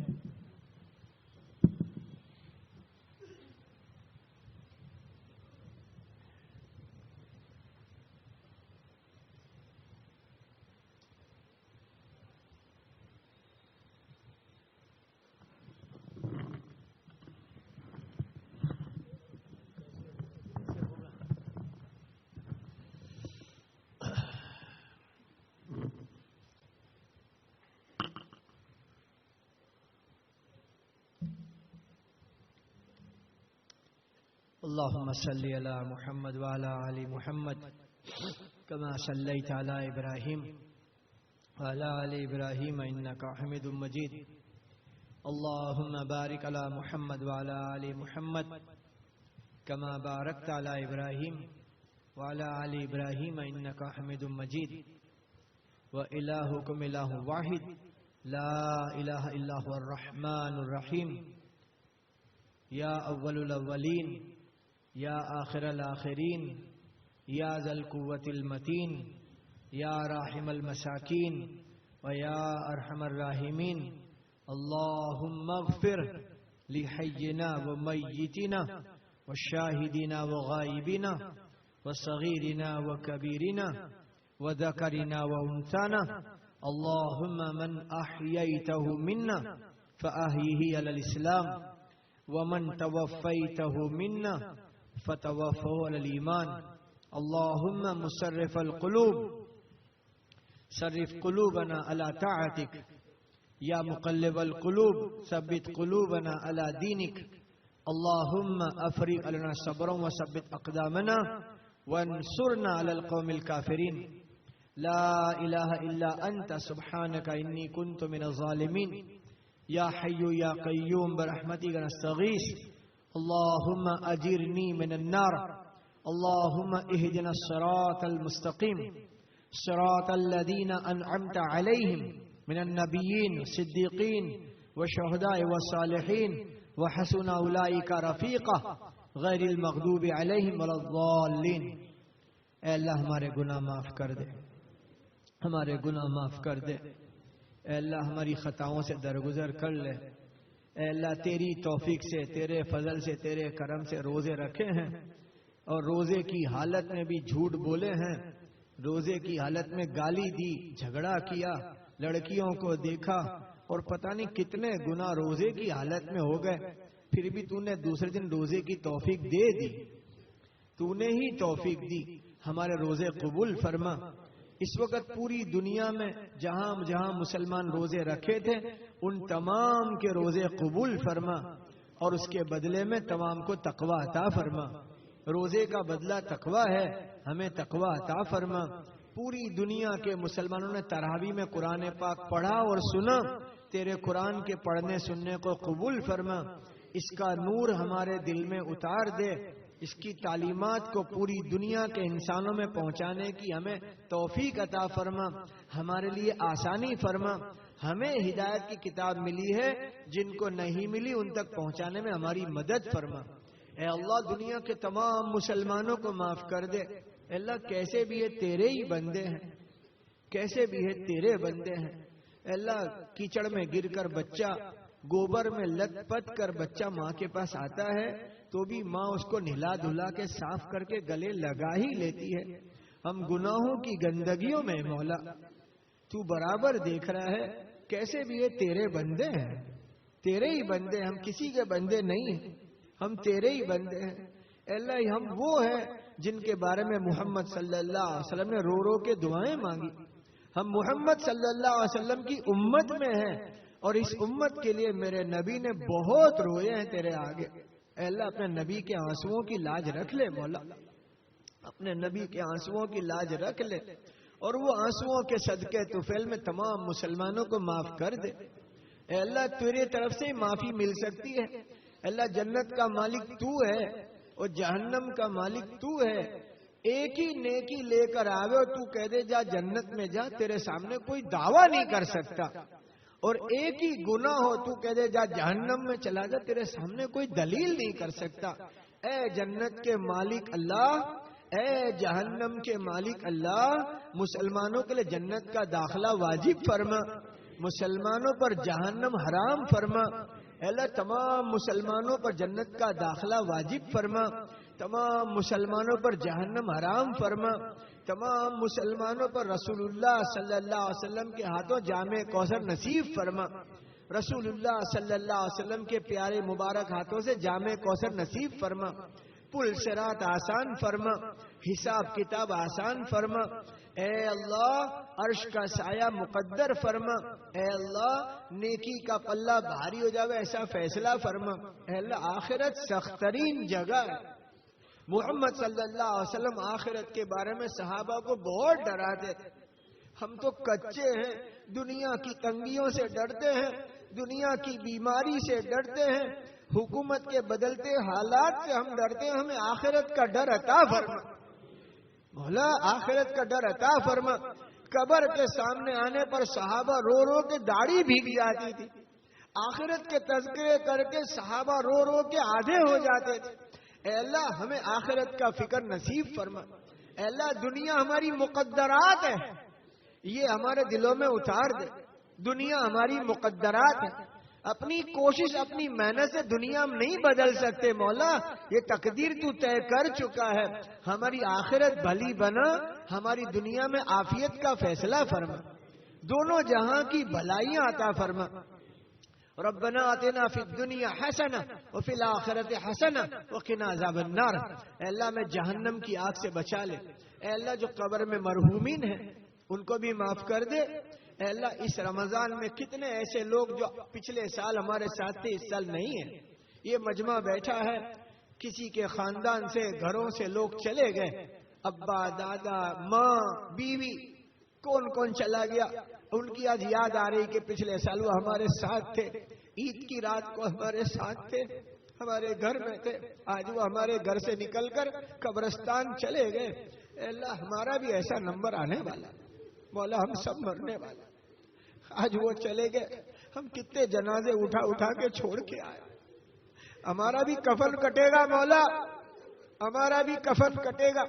اللهم صل على محمد وعلى آل محمد كما صليت على إبراهيم وعلى آل إبراهيم إنك حميد مجيد. اللهم بارك على محمد وعلى آل محمد كما باركت على إبراهيم وعلى آل إبراهيم إنك حميد مجيد. وإلهكم إله واحد لا إله إلا هو الرحمن الرحيم. يا أول الأولين یا آخر الآخرین یا ذا القوة المتین یا راحم المساکین و یا ارحم الراحمین. اللہم اغفر لحینا و میتنا و شاہدنا و غائبنا و صغیرنا و کبیرنا و ذکرنا و انثانا. اللہم من احییتہ منا فاحیہ علی الاسلام ومن توفیتہ منا فتوفوا على الإيمان. اللهم مصرف القلوب صرف قلوبنا على طاعتك يا مقلب القلوب ثبت قلوبنا على دينك. اللهم أفرغ علينا صبرا وثبت أقدامنا وانصرنا على القوم الكافرين. لا إله إلا أنت سبحانك إني كنت من الظالمين. يا حي يا قيوم برحمتك نستغيث. اللهم أجرني من النار. اللهم اهدنا الصراط المستقيم صراط الذين أنعمت عليهم من النبيين والصديقين والشهداء والصالحين وحسن أولئك رفيقا غير المغضوب عليهم ولا الضالين. اے اللہ ہمارے گناہ معاف کر دے, ہمارے گناہ معاف کر دے. اے اللہ ہماری خطاؤں سے درگزر کر لے. اے اللہ تیری توفیق سے, تیرے فضل سے, تیرے کرم سے روزے رکھے ہیں اور روزے کی حالت میں بھی جھوٹ بولے ہیں, روزے کی حالت میں گالی دی, جھگڑا کیا, لڑکیوں کو دیکھا اور پتہ نہیں کتنے گناہ روزے کی حالت میں ہو گئے. پھر بھی تو نے دوسرے دن روزے کی توفیق دے دی, تو نے ہی توفیق دی. ہمارے روزے قبول فرما. اس وقت پوری دنیا میں جہاں جہاں مسلمان روزے رکھے تھے ان تمام کے روزے قبول فرما اور اس کے بدلے میں تمام کو تقوی عطا فرما. روزے کا بدلہ تقوی ہے، ہمیں تقوی عطا فرما. پوری دنیا کے مسلمانوں نے تراویح میں قرآن پاک پڑھا اور سنا، تیرے قرآن کے پڑھنے سننے کو قبول فرما. اس کا نور ہمارے دل میں اتار دے، اس کی تعلیمات کو پوری دنیا کے انسانوں میں پہنچانے کی ہمیں توفیق عطا فرما، ہمارے لیے آسانی فرما. ہمیں ہدایت کی کتاب ملی ہے، جن کو نہیں ملی ان تک پہنچانے میں ہماری مدد فرما. اے اللہ دنیا کے تمام مسلمانوں کو معاف کر دے. اے اللہ کیسے بھی ہے تیرے ہی بندے ہیں، کیسے بھی ہے تیرے بندے ہیں. اے اللہ کیچڑ میں گر کر بچہ، گوبر میں لت پت کر بچہ ماں کے پاس آتا ہے تو بھی ماں اس کو نہلا دھلا کے صاف کر کے گلے لگا ہی لیتی ہے. ہم گناہوں کی گندگیوں میں مولا تو برابر دیکھ رہا ہے. کیسے بھی یہ تیرے بندے ہیں، تیرے ہی بندے، ہم کسی کے بندے نہیں ہیں، ہم تیرے ہی بندے ہیں. اے اللہ ہم وہ ہیں جن کے بارے میں محمد صلی اللہ علیہ وسلم نے رو رو کے دعائیں مانگی. ہم محمد صلی اللہ علیہ وسلم کی امت میں ہیں اور اس امت کے لیے میرے نبی نے بہت روئے ہیں تیرے آگے. اے اللہ اپنے نبی کے آنسوؤں کی لاج رکھ لے مولا، اپنے نبی کے آنسوؤں کی لاج رکھ لے اور وہ آنسوؤں کے صدقے طفیل میں تمام مسلمانوں کو معاف کر دے. اے اللہ تیری طرف سے معافی مل سکتی ہے. اے اللہ جنت کا مالک تو ہے اور جہنم کا مالک تو ہے. ایک ہی نیکی لے کر آوے اور تو کہہ دے جا جنت میں جا، تیرے سامنے کوئی دعویٰ نہیں کر سکتا. اور ایک ہی گناہ ہو تو کہہ دے جا جہنم میں چلا جا، تیرے سامنے کوئی دلیل نہیں کر سکتا. اے جنت کے مالک اللہ، اے جہنم کے مالک اللہ، مسلمانوں کے لیے جنت کا داخلہ واجب فرما، مسلمانوں پر جہنم حرام فرما. اے اللہ تمام مسلمانوں پر جنت کا داخلہ واجب فرما، تمام مسلمانوں پر جہنم حرام فرما. تمام مسلمانوں پر رسول اللہ صلی اللہ علیہ وسلم کے ہاتھوں جامع کوثر نصیب فرما، رسول اللہ صلی اللہ علیہ وسلم کے پیارے مبارک ہاتھوں سے جامع کوثر نصیب فرما. پل صراط آسان فرما، حساب کتاب آسان فرما. اے اللہ عرش کا سایہ مقدر فرما. اے اللہ نیکی کا پلہ بھاری ہو جاوے ایسا فیصلہ فرما. اے اللہ آخرت سخت ترین جگہ ہے. محمد صلی اللہ علیہ وسلم آخرت کے بارے میں صحابہ کو بہت ڈراتے تھے. ہم تو کچے ہیں، دنیا کی تنگیوں سے ڈرتے ہیں، دنیا کی بیماری سے ڈرتے ہیں، حکومت کے بدلتے حالات سے ہم ڈرتے ہیں. ہمیں آخرت کا ڈر عطا فرما مولا، آخرت کا ڈر عطا فرما. قبر کے سامنے آنے پر صحابہ رو رو کے داڑھی بھیگ جاتی تھی. آخرت کے تذکرے کر کے صحابہ رو رو کے آدھے ہو جاتے تھے. اے اللہ ہمیں آخرت کا فکر نصیب فرما. اے اللہ دنیا ہماری مقدرات ہے، یہ ہمارے دلوں میں اتار دے. دنیا ہماری مقدرات ہے، اپنی کوشش اپنی محنت سے دنیا ہم نہیں بدل سکتے مولا، یہ تقدیر تو طے کر چکا ہے. ہماری آخرت بھلی بنا، ہماری دنیا میں عافیت کا فیصلہ فرما، دونوں جہاں کی بھلائیاں عطا فرما. ربنا آتنا فی الدنیا حسنہ وفی الآخرۃ حسنہ وقنا عذاب النار. اے اللہ میں جہنم کی آگ سے بچا لے. اے اللہ جو قبر میں مرحومین ہیں ان کو بھی معاف کر دے. اے اللہ اس رمضان میں کتنے ایسے لوگ جو پچھلے سال ہمارے ساتھ تھے اس سال نہیں ہیں. یہ مجمع بیٹھا ہے، کسی کے خاندان سے گھروں سے لوگ چلے گئے، ابا دادا ماں بیوی کون کون چلا گیا. ان کی آج یاد آ رہی کہ پچھلے سال وہ ہمارے ساتھ تھے، عید کی رات کو ہمارے ساتھ تھے، ہمارے گھر میں تھے، آج وہ ہمارے گھر سے نکل کر قبرستان چلے گئے. اے اللہ ہمارا بھی ایسا نمبر آنے والا مولا، ہم سب مرنے والا. آج وہ چلے گئے، ہم کتنے جنازے اٹھا اٹھا کے چھوڑ کے آئے. ہمارا بھی کفن کٹے گا مولا، ہمارا بھی کفن کٹے گا،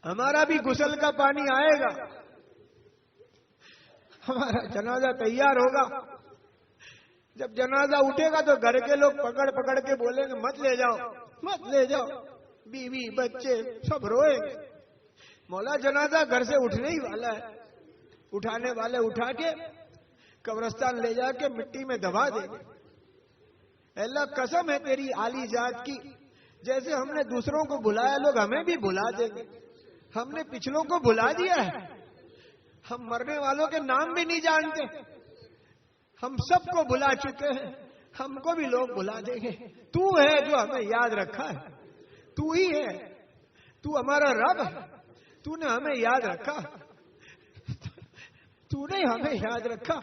ہمارا بھی غسل کا پانی آئے گا، ہمارا جنازہ تیار ہوگا. جب جنازہ اٹھے گا تو گھر کے لوگ پکڑ پکڑ کے بولیں گے مت لے جاؤ مت لے جاؤ، بیوی بچے سب روئیں گے. مولا جنازہ گھر سے اٹھنے ہی والا ہے، اٹھانے والے اٹھا کے قبرستان لے جا کے مٹی میں دبا دیں گے. اللہ قسم ہے تیری عالی ذات کی، جیسے ہم نے دوسروں کو بلایا لوگ ہمیں بھی بلا دیں گے. ہم نے پچھلوں کو بلا دیا ہے، ہم مرنے والوں کے نام بھی نہیں جانتے، ہم سب کو بلا چکے ہیں. ہم کو بھی لوگ بلا دیں گے. تو ہے جو ہمیں یاد رکھا ہے, تو ہی ہے, تو ہمارا رب ہے, تو نے ہمیں یاد رکھا, تو نے ہمیں یاد رکھا.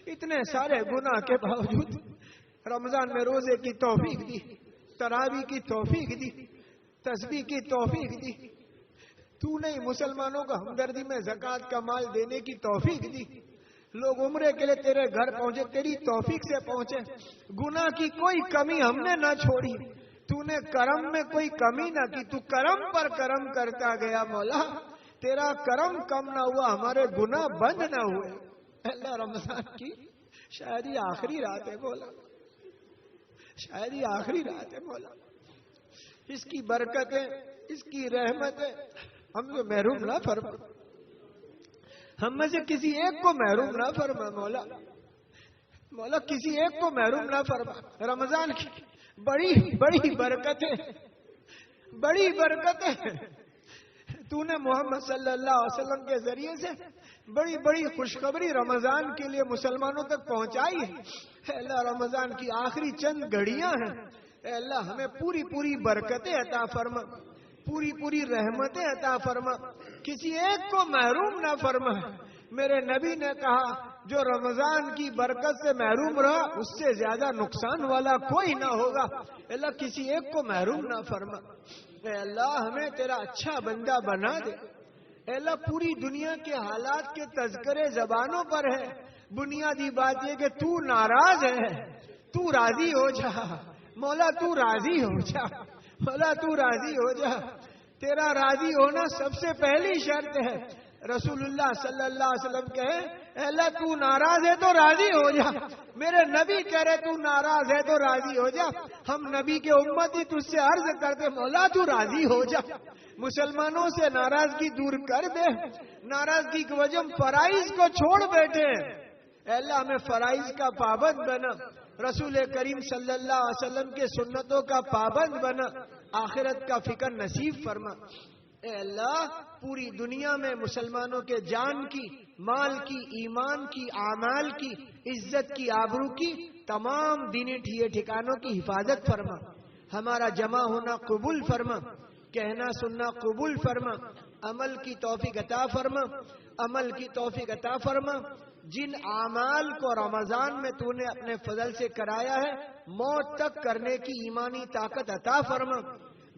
اتنے سارے گناہ کے باوجود رمضان میں روزے کی توفیق دی, تراویح کی توفیق دی, تسبیح کی توفیق دی. تو نے مسلمانوں کو ہمدردی میں زکوٰۃ کا مال دینے کی توفیق دی. لوگ عمرے کے لیے تیرے گھر پہنچے, تیری توفیق سے پہنچے. گناہ کی کوئی کمی ہم نے نہ چھوڑی, تو نے کرم میں کوئی کمی نہ کی. تو کرم پر کرم کرتا گیا مولا, تیرا کرم کم نہ ہوا, ہمارے گناہ بند نہ ہوئے. اللہ رمضان کی شاید یہ آخری رات ہے مولا, شاید یہ آخری رات ہے مولا. اس کی برکتیں, اس کی رحمتیں ہم کو محروم نہ فرما, ہم میں سے کسی ایک کو محروم نہ فرما مولا. مولا کسی ایک کو محروم نہ فرما. رمضان کی بڑی بڑی برکتیں, بڑی برکتیں تو نے محمد صلی اللہ علیہ وسلم کے ذریعے سے بڑی بڑی خوشخبری رمضان کے لیے مسلمانوں تک پہنچائی ہے. اے اللہ رمضان کی آخری چند گھڑیاں ہیں, اے اللہ ہمیں پوری پوری برکتیں عطا فرما, پوری پوری رحمتیں عطا فرما, کسی ایک کو محروم نہ فرما. میرے نبی نے کہا جو رمضان کی برکت سے محروم رہا اس سے زیادہ نقصان والا کوئی نہ ہوگا. اے اللہ کسی ایک کو محروم نہ فرما. اے اللہ ہمیں تیرا اچھا بندہ بنا دے. اے اللہ پوری دنیا کے حالات کے تذکرے زبانوں پر ہے, بنیادی بات یہ کہ تو ناراض ہے, تو راضی ہو جا مولا, تو راضی ہو جا مولا, تو راضی ہو جا. تیرا راضی ہونا سب سے پہلی شرط ہے. رسول اللہ صلی اللہ علیہ وسلم کہے اے اللہ تو ناراض ہے تو راضی ہو جا. میرے نبی کہہ رہے تو ناراض ہے تو راضی ہو جا. ہم نبی کے امتی تجھ سے عرض کرتے مولا تو راضی ہو جا, مسلمانوں سے ناراضگی دور کر دے. ناراضگی کی وجہ فرائض کو چھوڑ بیٹھے. اے اللہ ہمیں فرائض کا پابند بنا, رسول کریم صلی اللہ علیہ وسلم کے سنتوں کا پابند بنا, آخرت کا فکر نصیب فرما. اے اللہ پوری دنیا میں مسلمانوں کے جان کی, مال کی, ایمان کی, اعمال کی, عزت کی, آبرو کی, تمام دینی ٹھکانوں کی حفاظت فرما. ہمارا جمع ہونا قبول فرما, کہنا سننا قبول فرما, عمل کی توفیق عطا فرما, عمل کی توفیق عطا فرما. جن اعمال کو رمضان میں تو نے اپنے فضل سے کرایا ہے موت تک کرنے کی ایمانی طاقت عطا فرما.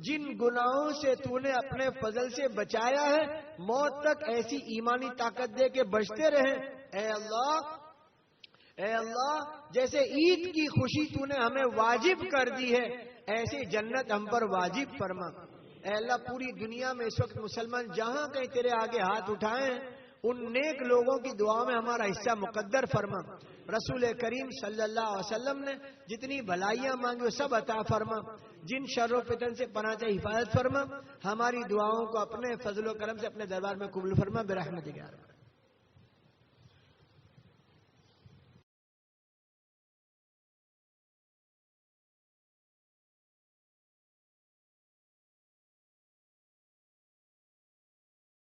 جن گناہوں سے تو نے اپنے فضل سے بچایا ہے موت تک ایسی ایمانی طاقت دے کے بچتے رہیں. اے اللہ, اے اللہ جیسے عید کی خوشی تو نے ہمیں واجب کر دی ہے ایسی جنت ہم پر واجب فرما. اے اللہ پوری دنیا میں اس وقت مسلمان جہاں کہیں تیرے آگے ہاتھ اٹھائیں ان نیک لوگوں کی دعا میں ہمارا حصہ مقدر فرما. رسول کریم صلی اللہ علیہ وسلم نے جتنی بھلائیاں مانگی وہ سب عطا فرما. جن شر و فتن سے پناہ چاہیے حفاظت فرما. ہماری دعاؤں کو اپنے فضل و کرم سے اپنے دربار میں قبول فرما برحمتک یا رب.